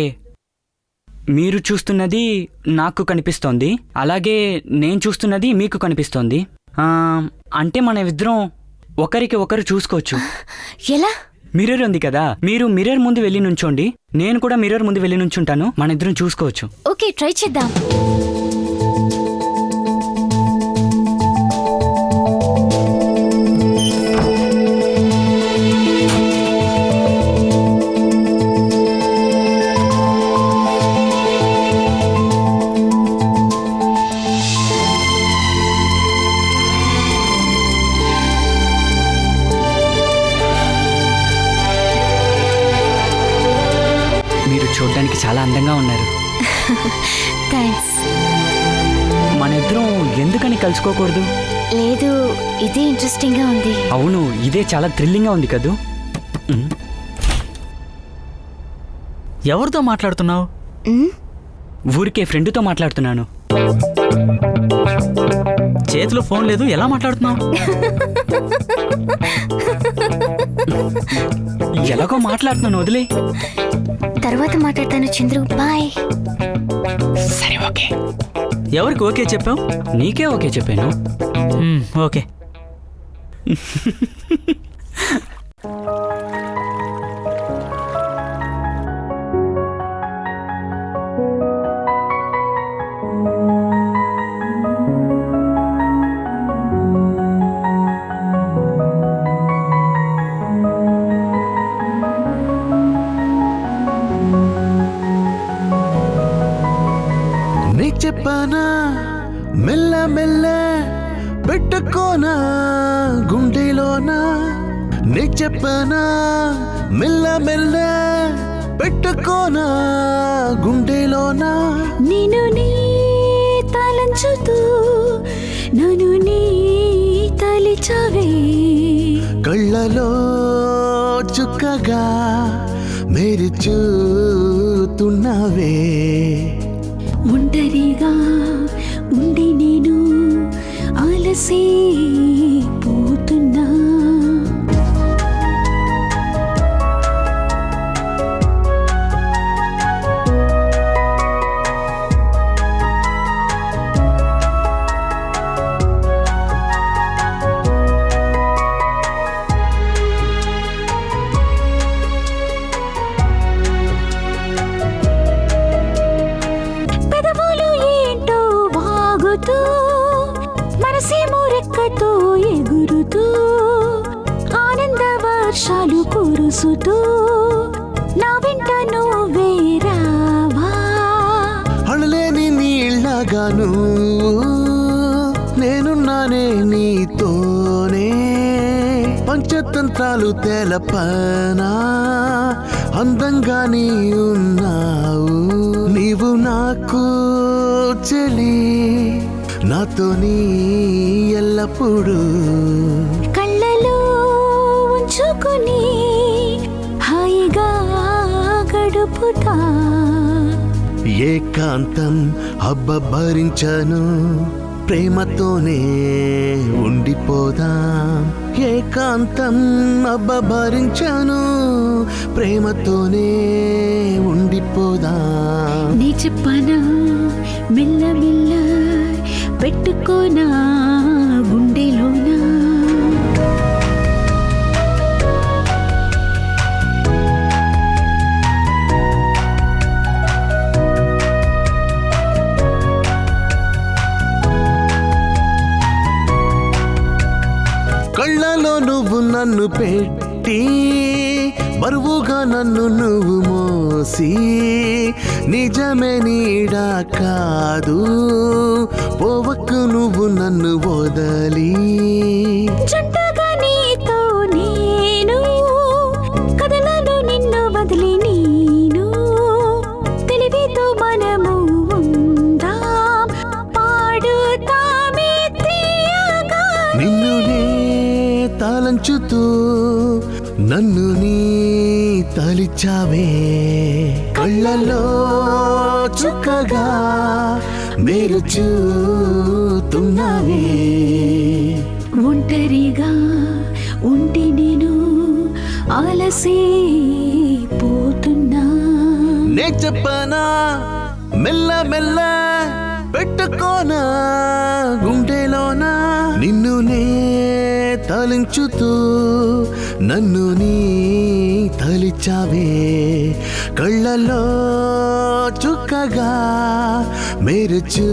మీరు చూస్తున్నది నాకు కనిపిస్తోంది, అలాగే నేను చూస్తున్నది మీకు కనిపిస్తోంది. అంటే మన ఇద్దరం ఒకరికి ఒకరు చూసుకోవచ్చు. ఎలా? మిర్రర్ ఉంది కదా, మీరు మిర్రర్ ముందు వెళ్ళి నుంచోండి, నేను కూడా మిర్రర్ ముందు వెళ్ళి నుంచుంటాను, మన ఇద్దరం చూసుకోవచ్చు. ఓకే, ట్రై చేద్దాం. చూడ్డానికి చాలా అందంగా ఉన్నారు. థ్యాంక్స్. మన ఇద్దరం ఎందుకని కలుసుకోకూడదు? లేదు, ఇదే ఇంట్రెస్టింగ్ గా ఉంది. అవును, ఇదే చాలా థ్రిల్లింగ్ గా ఉంది కదూ. ఎవరితో మాట్లాడుతున్నావు? ఊరికే ఫ్రెండ్తో మాట్లాడుతున్నాను. చేతిలో ఫోన్ లేదు, ఎలా మాట్లాడుతున్నావు? ఎలాగో మాట్లాడుతున్నాను, వదిలే. తర్వాత మాట్లాడతాను చంద్రు, బాయ్. సరే, ఓకే. ఎవరికి ఓకే చెప్పావు? నీకే ఓకే చెప్పాను. ఓకే. చెప్పనా మెల్ల మెల్ల పెట్టుకోనా గుండెలోనా, నీకు చెప్పనా మెల్ల మెల్ల పెట్టుకోనా గుండెలోనా. నేను నీ తలంచుతూ నన్ను నీ తలిచవే, కళ్ళలో చుక్కగా మేరి చూతున్నావే. ఒంటరిగా ఉండి నేను ఆలసిపోతున్నా, మనసేమోరెక్కతో ఎగురుతూ ఆనంద వర్షాలు కురుసుతూ నా వెంట నువ్వే రావా. అణలేని నీళ్ళగాను నేనున్నానే నీతోనే, పంచతంత్ర మంత్రాలు తెలపనా అందంగా నీ ఉన్నావు నీవు నాకు చెలి నాతో నీ ఎల్లప్పుడూ కళ్ళలో ఉంచుకుని హాయిగా గడుపుతా ఏకాంతం అబ్బ భరించను ప్రేమతోనే ఉండిపోదాం ఏకాంతం అబ్బ భరించను ప్రేమతోనే ఉండిపోదాం నీ చెప్పనా మెల్ల మెల్ల పెట్టుకోనా గుండెలోనా కళ్ళలో నువ్వు నన్ను పెట్టి బరువుగా నన్ను నువ్వు మోసి నిజమే నీడా కాదు పోవకు నువ్వు నన్ను వదలి జంటగా నీతో నేను కదలను నిన్ను వదిలి నేను తెలివితో మనము ఉందాం పాడుతామే తీయగా నిన్ను నే తాళంచుతూ నన్ను నీ తలిచావే కళ్ళలో చుక్కగా మెరుచుతున్నావే ఒంటరిగా ఉంటే నేను ఆలసిపోతున్నా నే చెప్పనా మెల్ల మెల్ల పెట్టుకోనా గుండెలోనా నిన్ను నే తలించుతూ నన్ను నీ తలిచావే కళ్ళలో చుక్కగా మెరుచుతున్నావే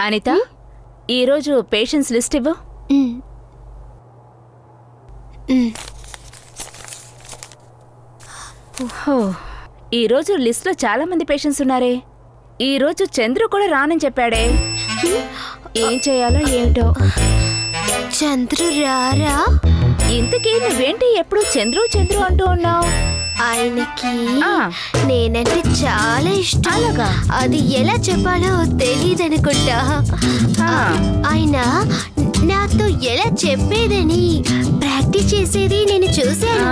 అనిత ఈరోజు పేషెంట్స్ లిస్ట్ ఇవ్వు ఈరోజు లిస్ట్ లో చాలా మంది పేషెంట్స్ ఉన్నారే ఈరోజు చంద్రు కూడా రానని చెప్పాడే ఏం చేయాలో ఏమిటో చంద్రు రారా ఇంతకీ నువ్వేంటి ఎప్పుడు చంద్రు చంద్రు అంటూ ఉన్నావు ఆయనకి నేనంటే చాలా ఇష్టం అది ఎలా చెప్పాలో తెలియదనుకుంటా ఆయన నాతో ఎలా చెప్పేదని ప్రాక్టీస్ చేసేది నేను చూశాను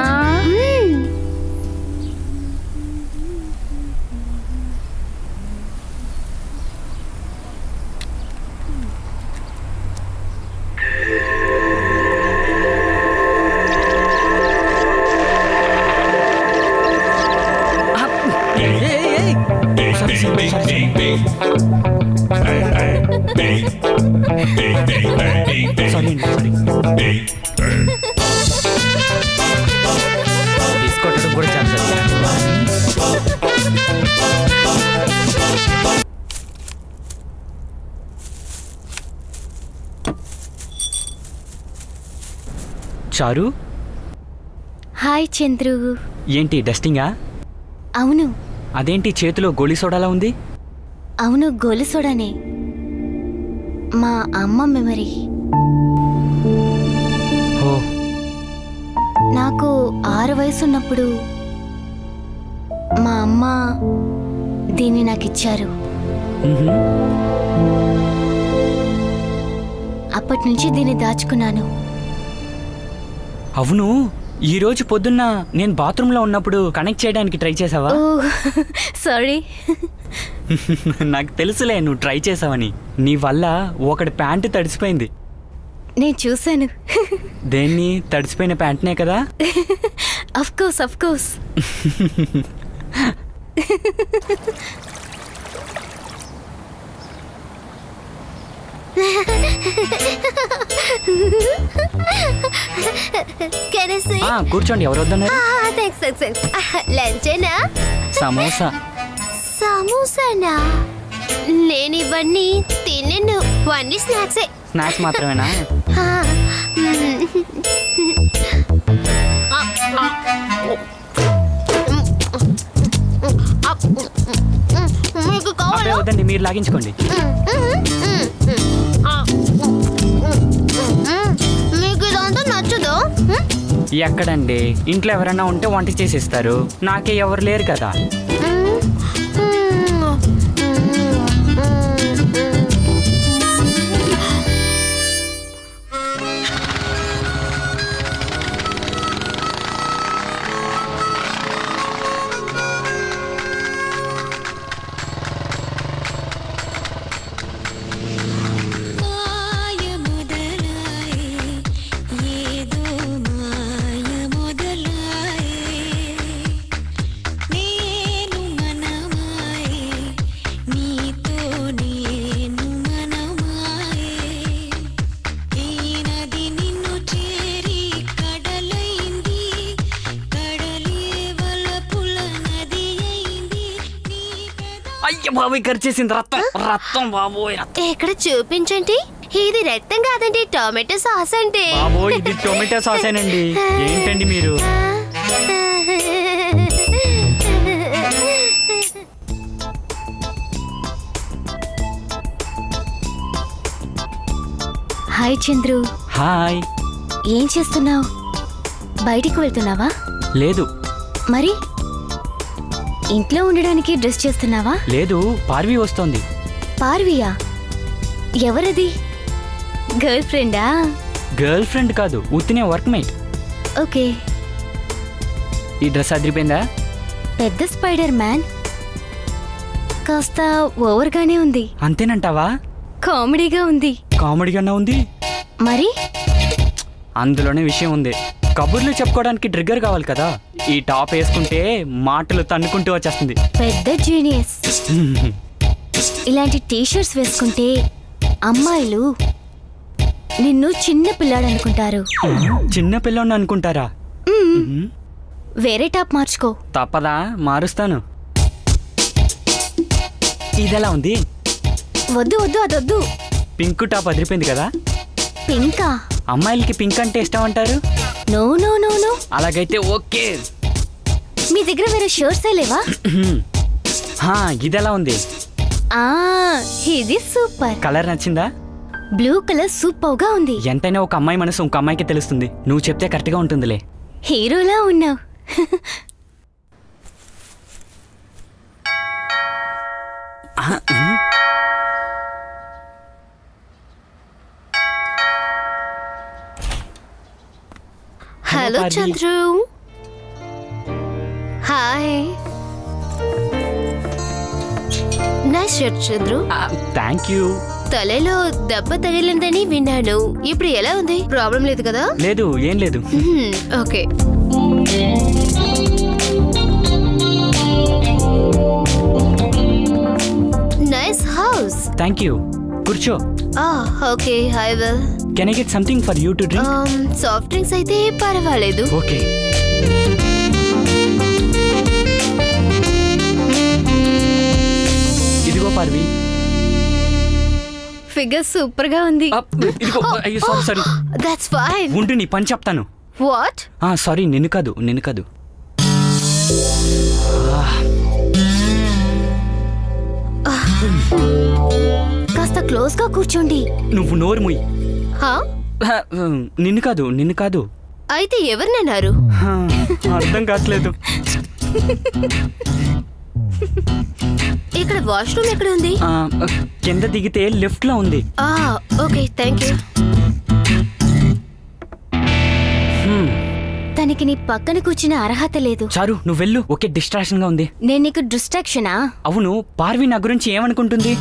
తీసుకొట్టడం కూడా చాలా చారు హాయ్ చంద్రు ఏంటి డస్టింగా అవును అదేంటి చేతిలో గోళీ సోడాలా ఉంది అవును గోలి సోడానే మా అమ్మ మెమరీ నాకు 6 వయసున్నప్పుడు మా అమ్మ దీన్ని నాకు ఇచ్చారు అప్పటి నుంచి దీన్ని దాచుకున్నాను అవును ఈ రోజు పొద్దున్న నేను బాత్రూంలో ఉన్నప్పుడు కనెక్ట్ చేయడానికి ట్రై చేసావా సారీ నాకు తెలుసులే నువ్వు ట్రై చేసావని నీ వల్ల ఒకటి ప్యాంటు తడిసిపోయింది నేను చూశాను దేన్ని తడిసిపోయిన ప్యాంట్నే కదా అఫ్ కోర్స్ కూర్చోండి ఎవరు వద్దన్నారు లంచేనా సమోసానా నేను ఇవన్నీ తినను అన్ని స్నాక్స్ మాత్రమేనా మీకు కావాలా వద్దండి మీరు లాగించుకోండి ఎక్కడండి, ఇంట్లో ఎవరైనా ఉంటే వంట చేసిస్తారు. నాకే ఎవరు లేరు కదా. బాబోయ్ ఖర్చేసింది రక్తం రక్తం బాబోయ్. ఇక్కడ చూపించండి. ఇది రక్తం కాదండి, టొమాటో సాస్ అండి. బాబోయ్ ఇది టొమాటో సాస్ ఏనండి. ఏంటండి మీరు? హాయ్ చంద్రు. హాయ్. ఏం చేస్తున్నావు? బయటికి వెళ్తున్నావా? లేదు. మరి ఇంట్లో ఉండడానికి డ్రెస్ చేస్తున్నావా? లేదు, పార్వి వస్తోంది. పార్వియా? ఎవరది? గర్ల్ ఫ్రెండా? గర్ల్ ఫ్రెండ్ కాదు, ఉత్తినే వర్క్మేట్. ఓకే. ఈ డ్రెస్ అదిరిపోయిందా? పెద్ద స్పైడర్ మ్యాన్ కాస్త ఓవర్గానే ఉంది. అంతేనంటావా? కామెడీగా ఉంది. కామెడీగానే ఉంది మరి? అందులోనే విషయం ఉంది. కబుర్లు చెప్పుకోవడానికి ట్రిగ్గర్ కావాలి కదా. ఈ టాప్ వేసుకుంటే మాటలు తన్నుకుంటూ వచ్చేస్తుంది. పెద్ద జీనియస్. ఇలాంటి టీషర్ట్స్ వేసుకుంటే అమ్మాయిలు నిన్ను చిన్న పిల్లాడు అనుకుంటారు. చిన్న పిల్లాడు అనుకుంటారా? వేరే టాప్ మార్చుకో. తప్పదా? మారుస్తాను. ఇదెలా ఉంది? వద్దు వద్దు, అదొద్దు. పింక్ టాప్ అదిరిపోయింది కదా. పింకా? అమ్మాయిలకి పింక్ అంటే ఇష్టం అంటారు. No no no no. అలాగైతే ఓకే. మీ దగ్గర వేరే షర్ట్స్ లేవా? ఇదెలా ఉంది? ఇది సూపర్. కలర్ నచ్చిందా? బ్లూ కలర్ సూపర్ గా ఉంది. ఎంతైనా ఒక అమ్మాయి మనసు ఇంకో అమ్మాయికి తెలుస్తుంది. నువ్వు చెప్తే కరెక్ట్ గా ఉంటుందిలే. హీరోలా ఉన్నావు. Hello Chandru. Hi. Nice shirt Chandru. Thank you. తలలో దెబ్బ తగిలిందని విన్నాను. ఇప్పుడు ఎలా ఉంది? ప్రాబ్లం లేదు కదా? లేదు, ఏం లేదు. Okay. Nice house. Thank you. కూర్చో. Okay, I will. Can I get something for you to drink? Soft drinks అయితే పర్వాలేదు. ఓకే. ఇదిగో పార్వి. ఫిగర్ సూపర్ గా ఉంది. ఇదిగో. అయ్యో సారీ. That's fine. ఉండు, నీ పని చెప్తాను. వాట్? సారీ, నిన్ను కాదు, నిన్ను కాదు. కాస్త క్లోజ్ గా కూర్చోండి. నువ్వు నోరు ముయ్. నిన్ను కాదు, నిన్ను కాదు. అయితే ఎవరినన్నారు? అర్థం కావట్లేదు. ఇక్కడ వాష్రూమ్ ఎక్కడ ఉంది? కింద దిగితే లెఫ్ట్ లో ఉంది. Okay, thank you. తనకి నీ పక్కన కూర్చునే అర్హత లేదు. చారు, నువ్వు వెళ్ళు. ఓకే, డిస్ట్రాక్షన్ గా ఉంది. నేను నీకు డిస్ట్రాక్షనా? అవును, పార్వి నా గురించి ఏమనుకుంటుంది?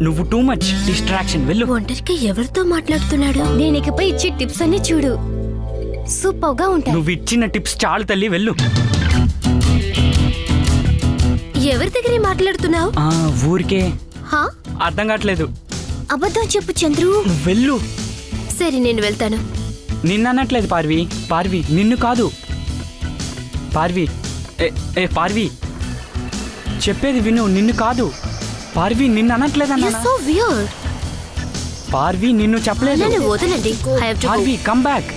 నువ్వు టూ మచ్ డిస్ట్రాక్షన్. వెళ్ళు. ఒంటరికి ఎవరితో మాట్లాడుతున్నాడు? నేను ఇకపై ఇచ్చే టిప్స్ అన్ని చూడు, సూపర్ గా ఉంటాయి. నువ్వు ఇచ్చిన టిప్స్ చాలు తల్లి, వెళ్ళు. ఎవరి దగ్గర మాట్లాడుతున్నావు? ఊరికే. అర్థం కావట్లేదు. అబద్ధం చెప్పు చంద్రు. వెళ్ళు. సరే, నేను వెళ్తాను. నిన్ననట్లేదు పార్వి. పార్వి, నిన్ను కాదు. పార్వి, పార్వి చెప్పేది విను. నిన్ను కాదు పార్వి, నిన్ను అనట్లేదన్నా. పార్వి, నిన్ను చెప్పలేదు. వదలండి. పార్వి, కమ్ బ్యాక్.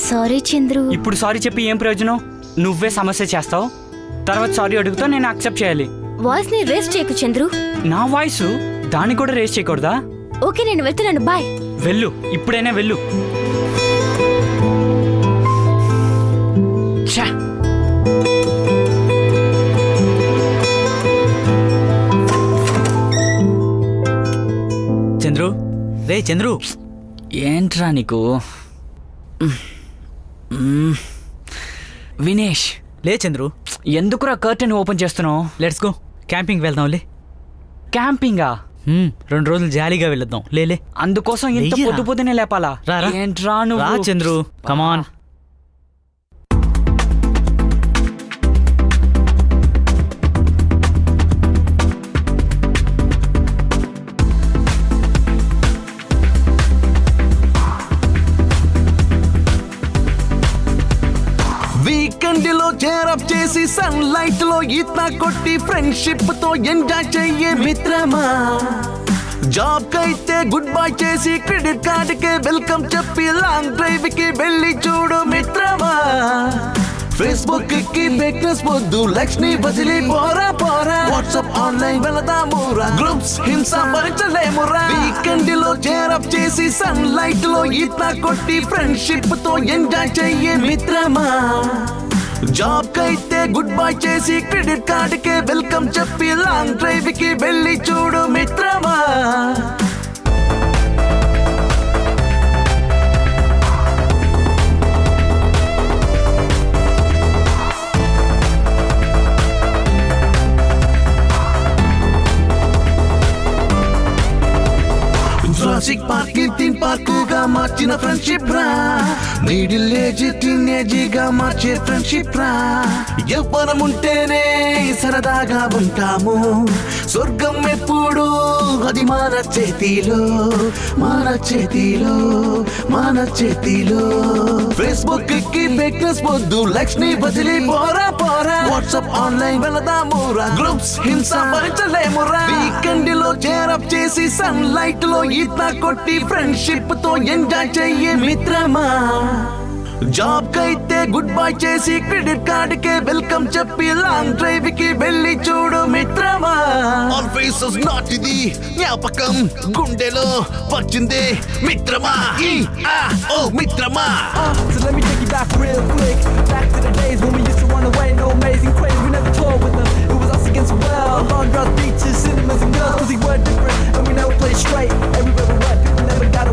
సారీ చంద్రు. ఇప్పుడు సారీ చెప్పి ఏం ప్రయోజనం? నువ్వే సమస్య చేస్తావు, తర్వాత సారీ అడుగుతావు, నేను యాక్సెప్ట్ చేయాలి. వాయిస్ ని రేస్ చేయకు చంద్రు. నా వాయిస్ దాన్ని కూడా రేస్ చేయకూడదా? ఓకే నేను వెళ్తున్నాను, బాయ్. వెళ్ళు, ఇప్పుడైనా వెళ్ళు. చంద్రు, రే చంద్రు, ఏంట్రా నీకు? వినేష్, లే చంద్రు, ఎందుకురా కర్టెన్ ఓపెన్ చేస్తున్నావు? లెట్స్ గో, క్యాంపింగ్ వెళ్దాంలే. క్యాంపింగా? 2 రోజులు జాలీగా వెళ్దాం, లేలే. అందుకోసం ఇంత పొద్దు పొద్దునే లేపాలా? ఏంట్రా నువ్వు? రా చంద్రు, కమాన్. వీకెండ్ లో చేరప్ చేసి సన్ లైట్ లో ఈత కొట్టి ఫ్రెండ్షిప్ తో ఎంజాయ్ చెయ్యే మిత్రమా. జాబ్ కైతే గుడ్ బై చేసి క్రెడిట్ కార్డ్ కే వెల్కమ్ చెప్పి లాంగ్ డ్రైవ్ కి వెళ్ళి చూడు మిత్రమా. ఫేస్బుక్ కి ఫేక్నెస్ వద్దు, లక్ష్మి వదిలి పోరా పోరా. వాట్సాప్ ఆన్లైన్ వెళదామురా, గ్రూప్స్ హింస భరించలేమురా. వీకెండ్ లో చేరప్ చేసి సన్ లైట్ లో ఈత కొట్టి ఫ్రెండ్షిప్ తో ఎంజాయ్ చెయ్యే మిత్రమా. జాబ్ కైతే గుడ్ బై చేసి క్రెడిట్ కార్డ్ కే వెల్కమ్ చెప్పి లాంగ్ డ్రైవ్ కి వెళ్ళి చూడు మిత్రమా. జురాసిక్ పార్క్ కి థీమ్ పార్క్ గా మార్చిన ఫ్రెండ్షిప్ రా. మిడిల్ ఏజ్ టీనేజ్ గా మార్చే ఫ్రెండ్షిప్ రా. యవ్వనం ఉంటేనే సరదాగా ఉంటాము, స్వర్గం ఎప్పుడు అది మన చేతిలో, మన చేతిలో, మన చేతిలో. ఫేస్బుక్ కి ఫేక్నెస్ వద్దు, లక్ష్మి వదిలి పోరా పోరా. వాట్సాప్ ఆన్లైన్ వెళదామురా, గ్రూప్స్ హింస భరించలేమురా. వీకెండ్ లో చేరప్ చేసి సన్ లైట్ లో ఈత కొట్టి ఫ్రెండ్షిప్ తో ఎంజాయ్ చెయ్యే మిత్రమా. జాబ్ కైతే గుడ్ బై చేసి క్రెడిట్ కార్డ్ కే వెల్కమ్ చెప్పి లాంగ్ డ్రైవ్ కి వెళ్ళి చూడు మిత్రమా. ఆల్వేస్ నాటిది జ్ఞాపకం గుండెలో వచ్చిందే మిత్రమా. ఓ మిత్రమా. So let me take you back real quick, back to the days when we used to run away. No amazing craze, we never toured with them. It was us against the world. Long drive beaches, cinemas and girls, 'cause we were different and we never played straight. Everywhere we went, people never got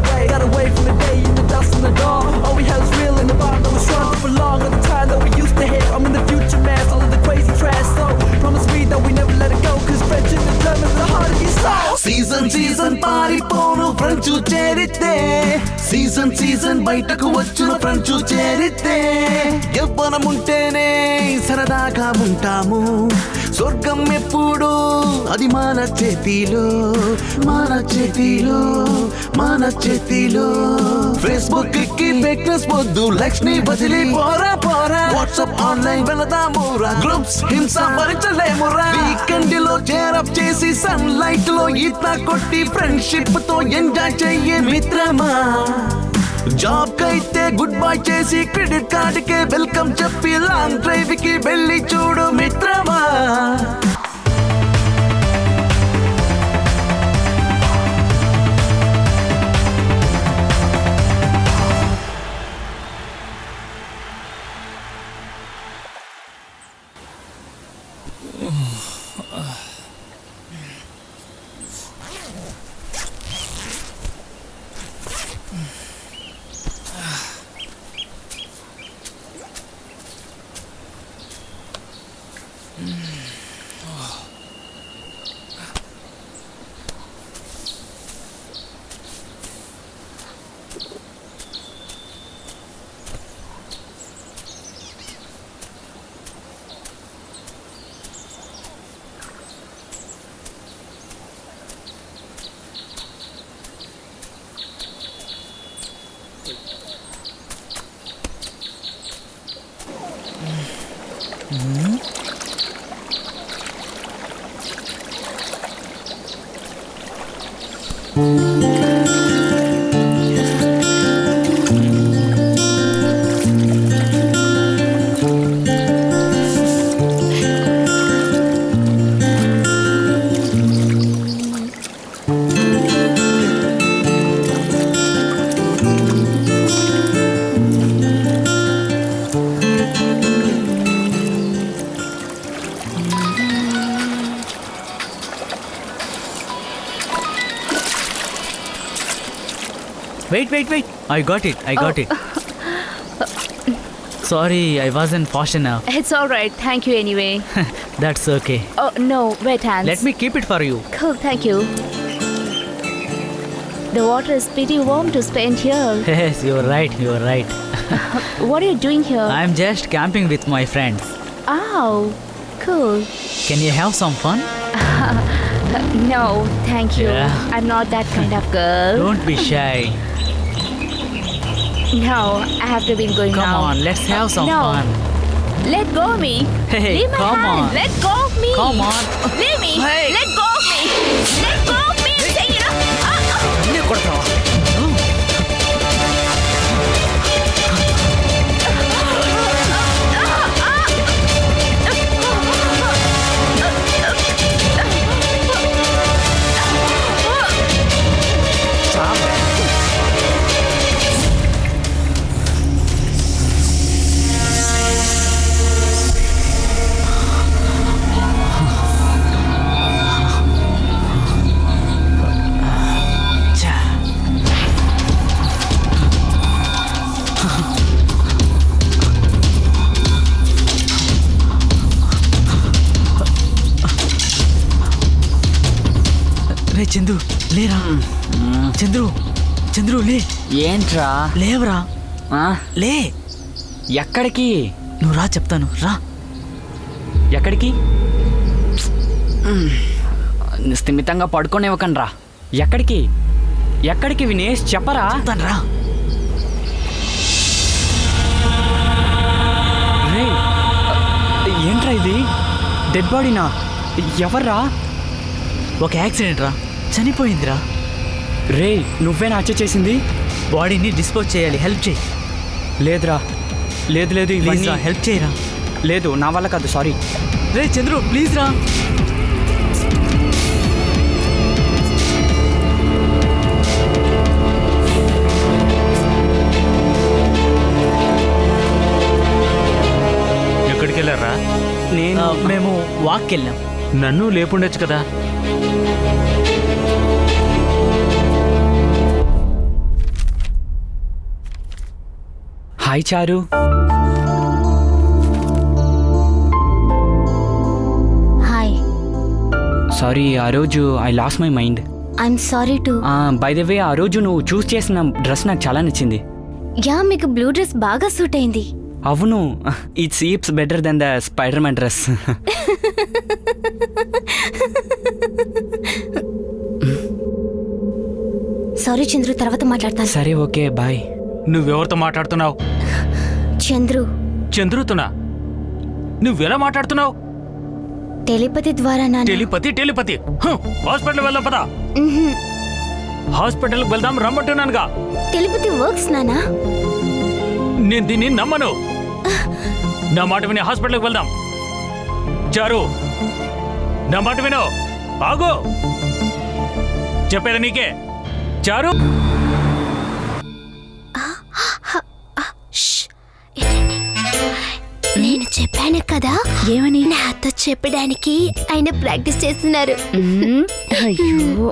away from the day in the dust in the door. All we had was real in the bottom that was strong for long. At the time that we used to hate, I'm in the future man, all of the crazy trash. So promise me that we never let it go, 'cause friendship determines the heart of your soul. Season పారిపోను friends చేరితే, season బయటకు వచ్చిన friends చేరితే. యవ్వనం ఉంటేనే సరదాగా ఉంటాము, స్వర్గం ఎప్పుడు అది మన చేతిలో, మన చేతిలో, మన చేతిలో. ఫేస్బుక్ కి ఫేక్నెస్ వద్దు, లక్ష్మి వదిలి పోరా పోరా. వాట్సాప్ ఆన్లైన్ వెళదామురా, గ్రూప్స్ హింస భరించలేమురా. వీకెండ్ లో చేరప్ చేసి సన్ లైట్ లో ఈత కొట్టి ఫ్రెండ్షిప్ తో ఎంజాయ్ చెయ్యే మిత్రమా. జాబ్ కైతే గుడ్ బై చేసి క్రెడిట్ కార్డ్ కే వెల్కమ్ చెప్పి లాంగ్ డ్రైవ్ కి వెళ్ళి చూడు మిత్రమా. Wait. I got it. Sorry, I wasn't fast enough. It's all right. Thank you anyway. That's okay. Oh, no. Wet hands. Let me keep it for you. Cool. Thank you. The water is pretty warm to spend here. Yes, you're right. What are you doing here? I'm just camping with my friends. Oh, cool. Can you have some fun? No, thank you. Yeah. I'm not that kind of girl. Don't be shy. No, I have to be going now. Come on, let's have some fun. Let go of me. Hey, Leave my come hand. on. Let go of me. Come on. Leave me. Hey. Let go of me. Let go of me. Say, you know. రే చందు లేరా చంద్రు లే ఏంట్రా లేవరా లే ఎక్కడికి నువ్వు రా చెప్తాను రా ఎక్కడికి స్థిమితంగా పడుకోనివ్వకండి రా ఎక్కడికి వినేష్ చెప్పరా రా రే ఏంట్రా ఇది డెడ్ బాడీనా ఎవర్రా ఒక యాక్సిడెంట్ రా చనిపోయిందిరా రే నువ్వేనా హత్య చేసింది బాడీని డిస్పోజ్ చేయాలి హెల్ప్ చేయి లేదురా లేదు ప్లీజ్ రా హెల్ప్ చేయరా లేదు నా వల్ల కాదు సారీ రే చంద్రు ప్లీజ్ రా ఎక్కడికి వెళ్ళారా మేము వాక్కి వెళ్ళాం నన్ను లేపుండొచ్చు కదా హాయ్ చారు హాయ్ సారీ ఆ రోజు I lost my mind I'm sorry to buy the వే ఆ రోజు నువ్వు చూస్ చేసిన డ్రెస్ నాకు చాలా నచ్చింది యా మీకు బ్లూ డ్రెస్ బాగా సూట్ అయింది అవును it's heaps better then the Spider Man dress sorry Chandru తర్వాత మాట్లాడతాను సరే ఓకే బాయ్ నువ్వెవరితో మాట్లాడుతున్నావు చంద్రుతున్నా నువ్వెలా మాట్లాడుతున్నావు టెలిపతి ద్వారా టెలిపతి హాస్పిటల్ వెళ్దాం పదా హాస్పిటల్కి వెళ్దాం రమ్మంటున్నానుగా టెలిపతి వర్క్స్ నానా నేను దీన్ని నమ్మను నా మాట విని హాస్పిటల్కి వెళ్దాం చారు నా మాట విను ఆగు చెప్పేది నీకే చారు నేను చెప్పాను కదా ఏమని నాతో చెప్పడానికి ఆయన ప్రాక్టీస్ చేస్తున్నారు అయ్యో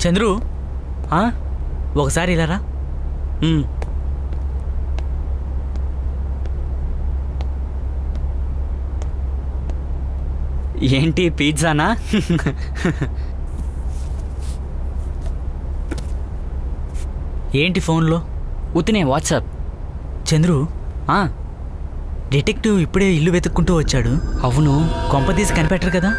చంద్రు ఒకసారి ఇలా రా ఏంటి పిజ్జానా ఏంటి ఫోన్లో ఉతినే వాట్సాప్ చంద్రు డిటెక్టివ్ ఇప్పుడే ఇల్లు వెతుక్కుంటూ వచ్చాడు అవును కొంపదీసి కనిపెట్టరు కదా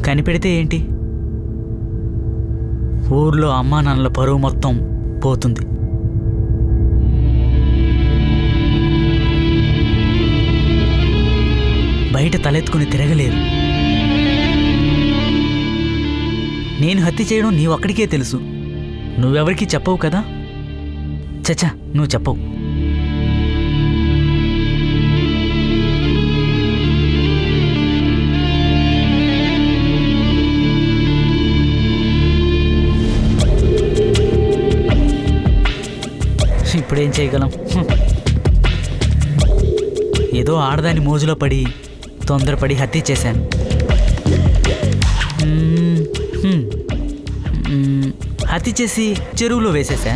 కనిపెడితే ఏంటి ఊర్లో అమ్మా నాన్నల పరువు మొత్తం పోతుంది బయట తలెత్తుకుని తిరగలేరు నేను హత్య చేయడం నీవొక్కడికే తెలుసు నువ్వెవరికీ చెప్పవు కదా చచ్చా నువ్వు చెప్పవు ఇప్పుడేం చేయగలం? ఏదో ఆడదాని మోజులో పడి తొందరపడి హత్య చేశాను. హత్య చేసి చెరువులో వేసేసా.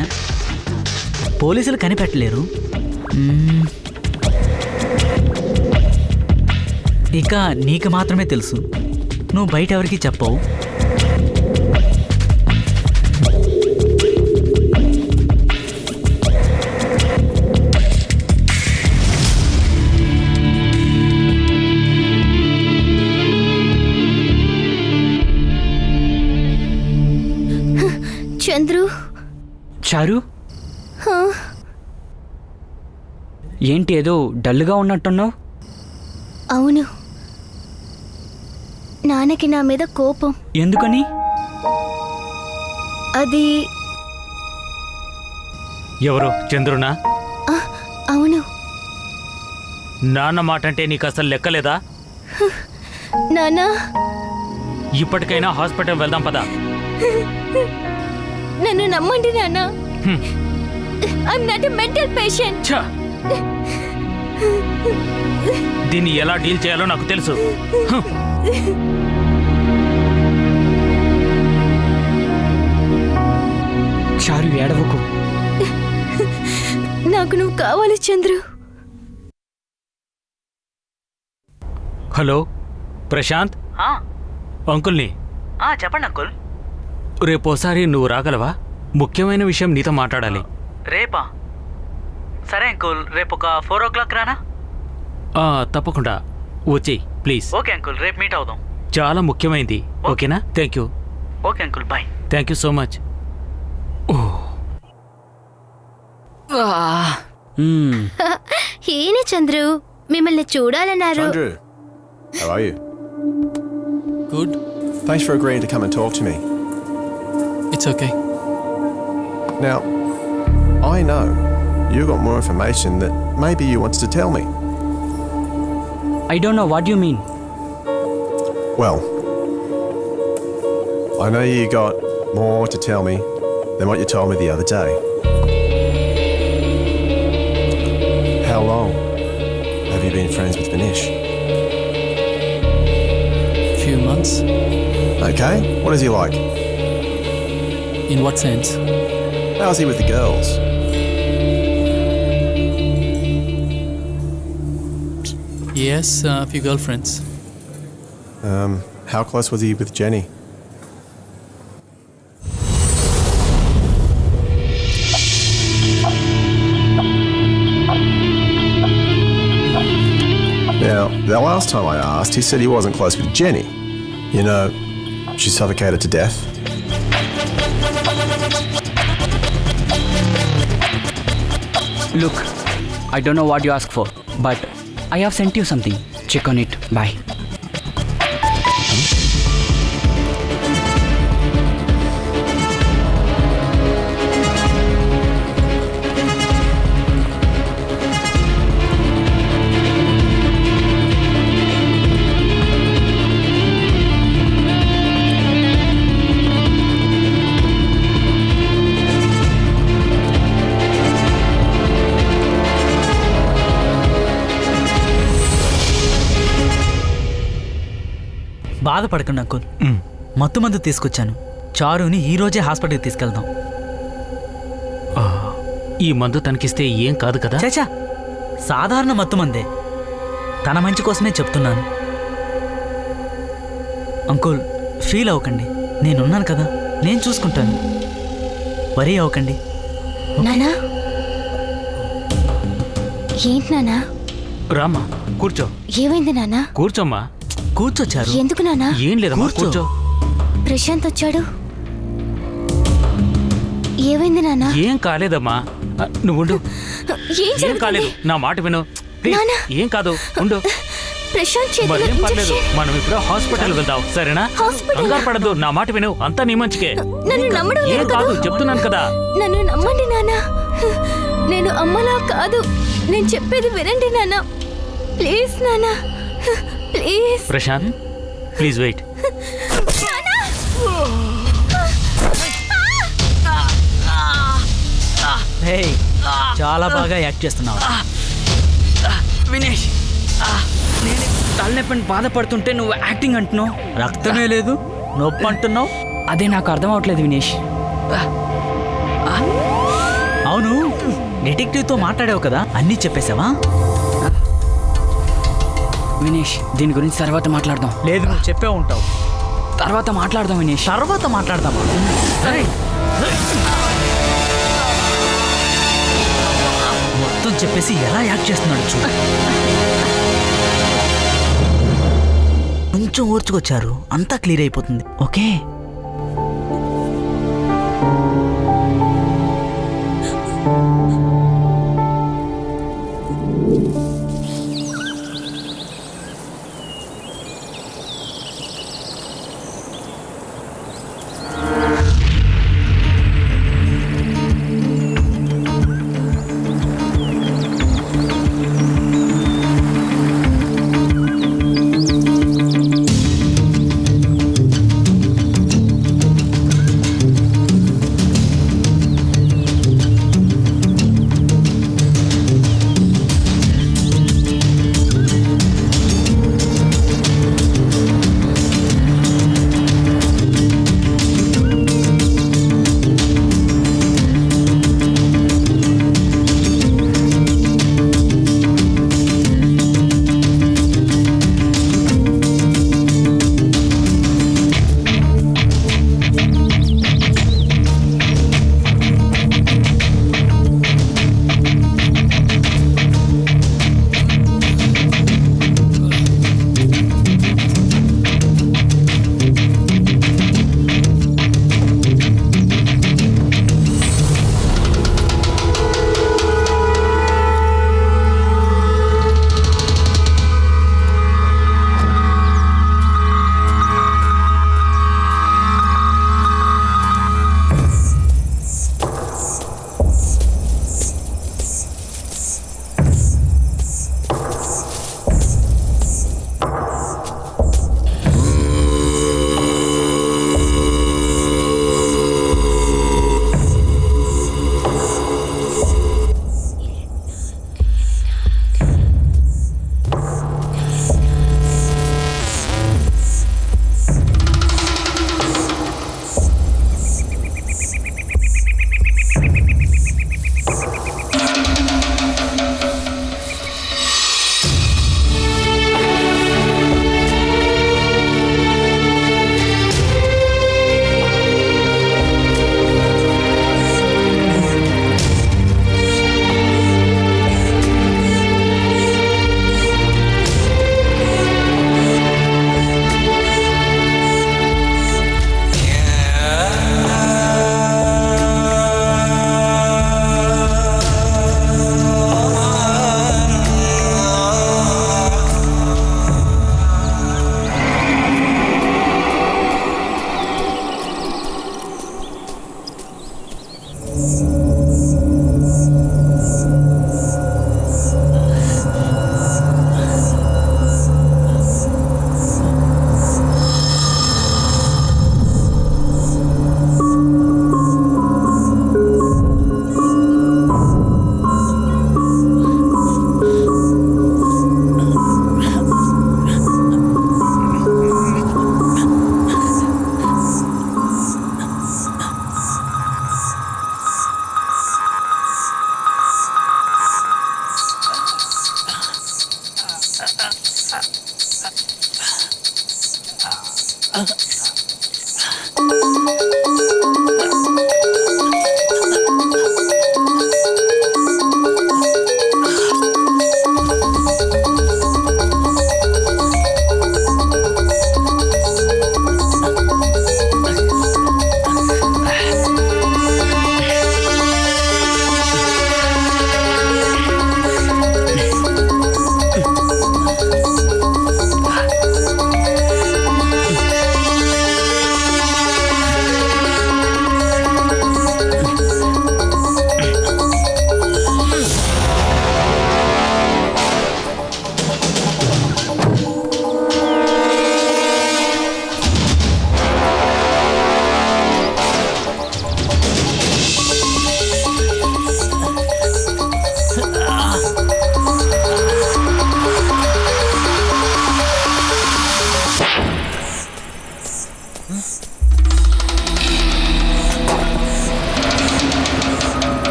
పోలీసులు కనిపెట్టలేరు. ఇక నీకు మాత్రమే తెలుసు. నువ్వు బయట ఎవరికి చెప్పవు. చంద్రు. చారు, ఏంటి ఏదో డల్గా ఉన్నట్టున్నావు? అవును, నాన్నకి నా మీద కోపం. ఎందుకని? అది ఎవరు? చంద్రునా? అవును. నాన్న మాట అంటే నీకు అసలు లెక్కలేదా? నానా, ఇప్పటికైనా హాస్పిటల్ వెళ్దాం పదా. నన్ను నమ్మండి నాన్న. I'm not a mental patient. దీన్ని ఎలా డీల్ చేయాలో నాకు తెలుసు. చారు, ఏడవకు. నాకు నువ్వు కావాలి చంద్రు. హలో ప్రశాంత్, అంకుల్ని. చెప్పండి అంకుల్. రేపోసారి నువ్వు రాగలవా? ముఖ్యమైన విషయం నీతో మాట్లాడాలి. రేపా? సరే అంకుల్, రేపు ఒక 4 o'clock రానా? తప్పకుండా వచ్చేయి ప్లీజ్. ఓకే అంకుల్, రేపు మీట్ అవుదాం. చాలా ముఖ్యమైనది. ఓకేనా? Thank you. Okay uncle, bye. Thank you so much. ఈయన చంద్రు మిమ్మల్ని చూడాలన్నారు. Chandru, how are you? Good. Thanks for agreeing to come and talk to me. It's okay. Now, I know you got more information that maybe you wants to tell me. I don't know what you mean. Well, I know you got more to tell me than what you told me the other day. How long have you been friends with Vinish? Few months. Okay, what is he like? In what sense? How's he with the girls? Yes, a few girlfriends. How close was he with Jenny? Now, the last time I asked, he said he wasn't close with Jenny. You know, she suffocated to death. Look, I don't know what you asked for, but I have sent you something. Check on it. Bye. బాధపడకండి uncle. మత్తు మందు తీసుకొచ్చాను. చారుని ఈ రోజే హాస్పిటల్కి తీసుకెళ్దాం. ఈ మందు తనకిస్తే ఏం కాదు కదా? చాచా, సాధారణ మత్తు మందే. తన మంచి కోసమే చెప్తున్నాను. అంకుల్, ఫీల్ అవ్వకండి. నేనున్నాను కదా, నేను చూసుకుంటాను. వరీ అవ్వకండి. నానా, ఏంటి నానా? రామ్మా, కూర్చో. ఏమైంది నానా? కూర్చోమ్మా. కూర్చోచ్చారు. ఎందుకు నానా? ఏం లేదమ్మా, కూర్చో. ప్రశాంత్ వచ్చాడు. ఏమైంది నానా? ఏం కాలేదమ్మా, నువ్వు ఉండు. ఏం కాలేదు, నా మాట విను. ఏం కాదు, ఉండు. ప్రశాంత్ మరేం పర్లేదు, మనం ఇప్పుడు హాస్పిటల్ వెళ్దాం, సరేనా? కంగారు పడద్దు, నా మాట విను. అంతా నీ మంచికే. ఏం కాదు, చెప్తున్నాను కదా. నన్ను నమ్మండి నానా. నేను అమ్మలా కాదు. నేను చెప్పేది వినండి నానా. ప్లీజ్ నానా, ప్లీజ్. Prashanth, please wait. చాలా బాగా యాక్ట్ చేస్తున్నావు. వినేష్, నేను తలనొప్పిని బాధపడుతుంటే నువ్వు యాక్టింగ్ అంటున్నావు. రక్తమే లేదు, నొప్పి అంటున్నావు. అదే నాకు అర్థం అవట్లేదు వినేష్. అవును, డిటెక్టివ్తో మాట్లాడావు కదా, అన్నీ చెప్పేశావా? వినేష్, దీని గురించి తర్వాత మాట్లాడదాం. లేదు, నువ్వు చెప్పే ఉంటావు. తర్వాత మాట్లాడదాం వినేష్. తర్వాత మాట్లాడదామా? మొత్తం చెప్పేసి ఎలా యాక్ట్ చేస్తున్నాడు చూడు. కొంచెం ఓర్చుకొచ్చారు, అంతా క్లియర్ అయిపోతుంది. ఓకే.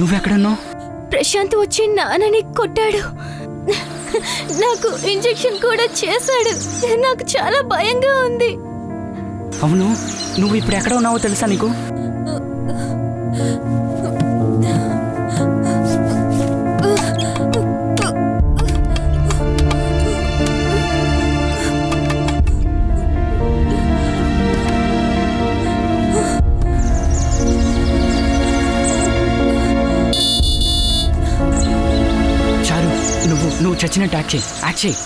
నువ్వెక్కడున్నావు? ప్రశాంత్ వచ్చి నాన్నని కొట్టాడు, నాకు ఇంజెక్షన్ కూడా చేశాడు. నాకు చాలా భయంగా ఉంది. అవును, నువ్వు ఇప్పుడు ఎక్కడ ఉన్నావో తెలుసా నీకు? నువ్వు చచ్చినట్టు యాక్ట్ చేయి.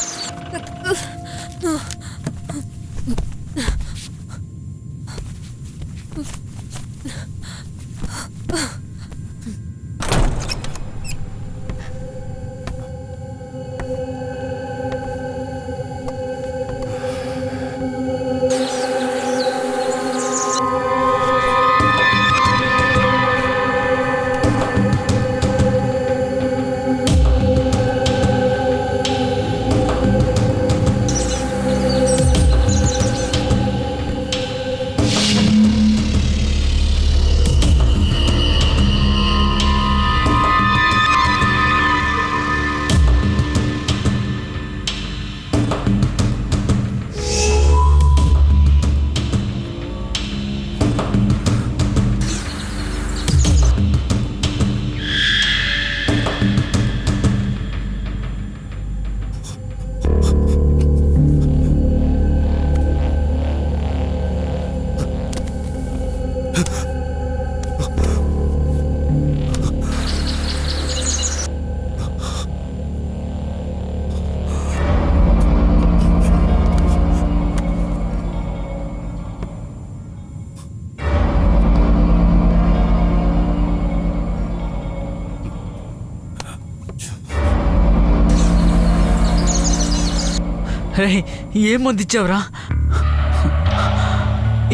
ఏం మంది ఇచ్చావురా?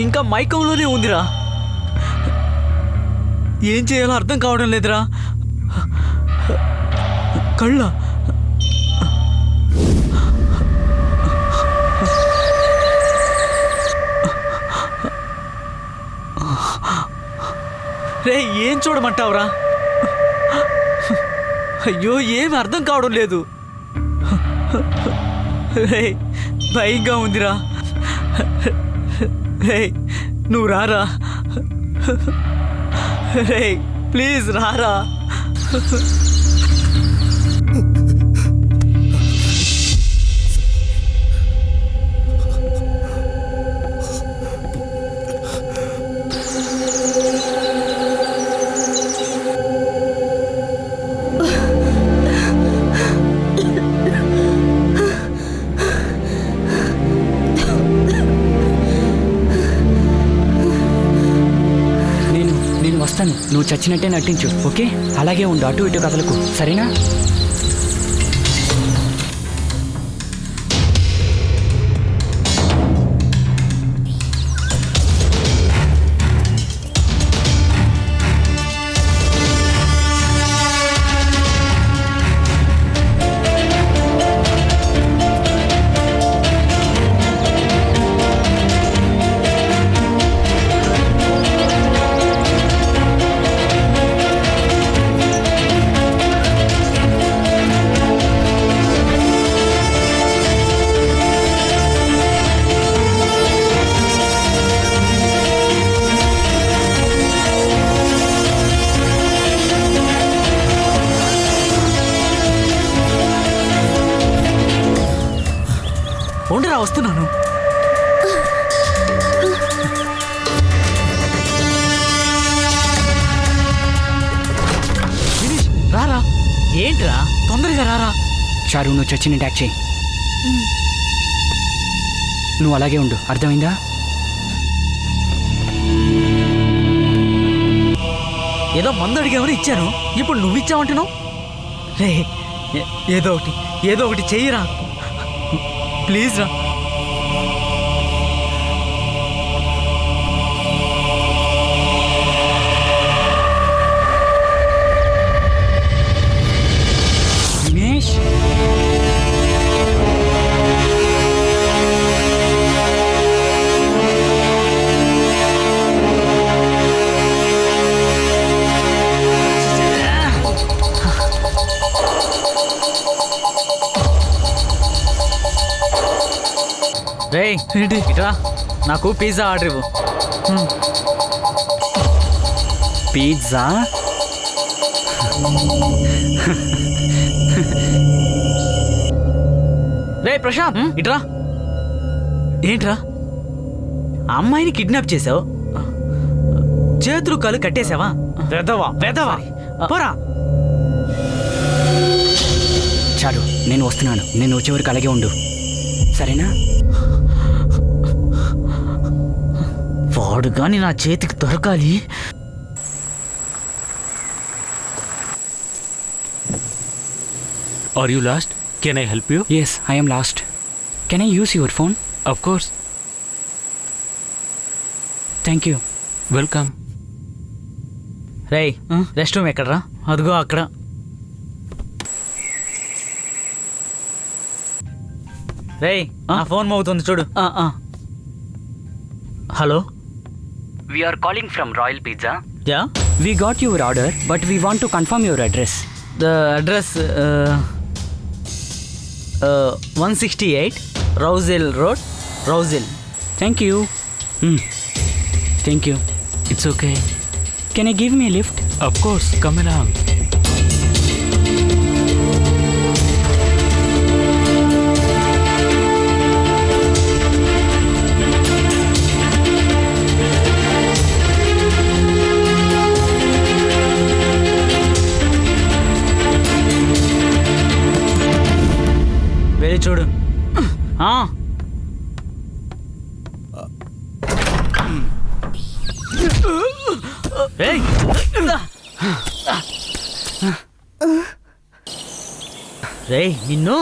ఇంకా మైకంలోనే ఉందిరా. ఏం చేయాలో అర్థం కావడం లేదురా. కళ్ళ రే, ఏం చూడమంటావురా? అయ్యో, ఏమి అర్థం కావడం లేదు. రే, భయంగా ఉందిరా. రే, నువ్వు రారా. రే, ప్లీజ్ రారా. చేస్తాను, నువ్వు చచ్చినట్టే నటించు. ఓకే, అలాగే ఉండు, అటు ఇటు కదలకు, సరేనా? ఉండరా, వస్తున్నాను. రారా, ఏంట్రా, తొందరగా రారా. చారు, నువ్వు చచ్చిన అటాక్ చేయి. నువ్వు అలాగే ఉండు, అర్థమైందా? ఏదో మందు అడిగామని ఇచ్చాను, ఇప్పుడు నువ్వు ఇచ్చావంటున్నావు. రే, ఏదో ఒకటి చెయ్యరా ప్లీజ్ రా. దినేష్, రే ఏంటి ఇట్రా, నాకు పిజ్జా ఆర్డర్ ఇవ్వు. పిజ్జా? రే ప్రశాంత్, ఇట్రా. ఏంట్రా, అమ్మాయిని కిడ్నాప్ చేసావు, చేతులు కాలు కట్టేసావా? వెదవా పోరా. చాలు, నేను వస్తున్నాను, నేను వచ్చే వరకు అలాగే ఉండు, సరేనా? వాడు గాని నా చేతికి దొరకాలి. Are you lost? Can I help you? Yes, I am lost. Can I use your phone? Of course. Thank you. Welcome. Ray, rest room ఎక్కడరా? అదిగో అక్కడ. రే, నా ఫోన్ మోగుతుంది చూడు. Hello, We are calling from Royal Pizza. Yeah? We got your order, but we want to confirm your address. The address 168 Rousel Road, Rousel. Thank you. Thank you. It's okay. Can I give me a lift? Of course, come along. వెళ్ళి చూడు. రే నిన్ను.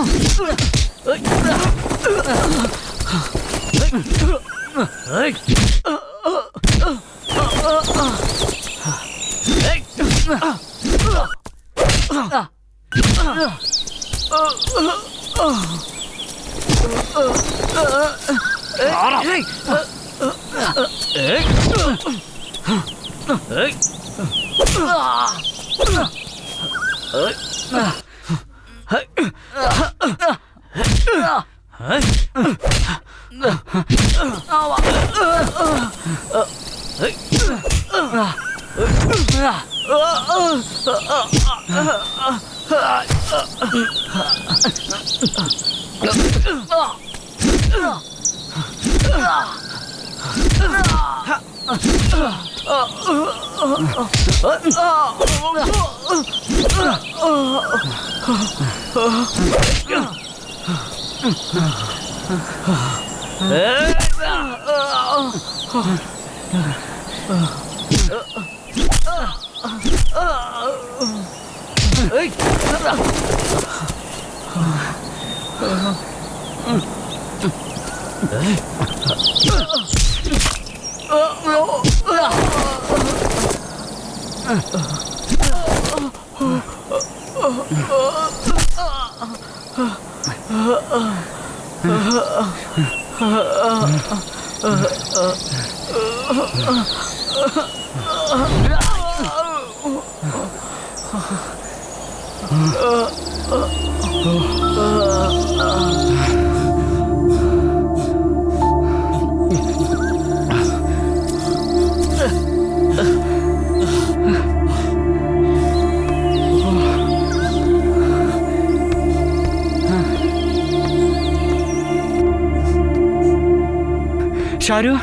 Charu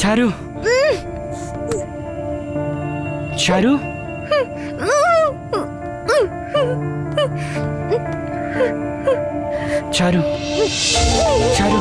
Charu Charu Charu Charu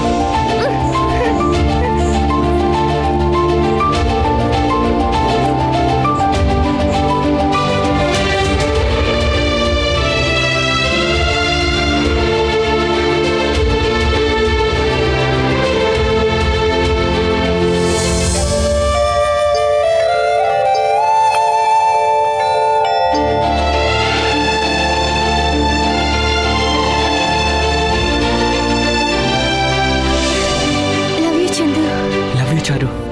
Love you, Chandu. Love you, Charu.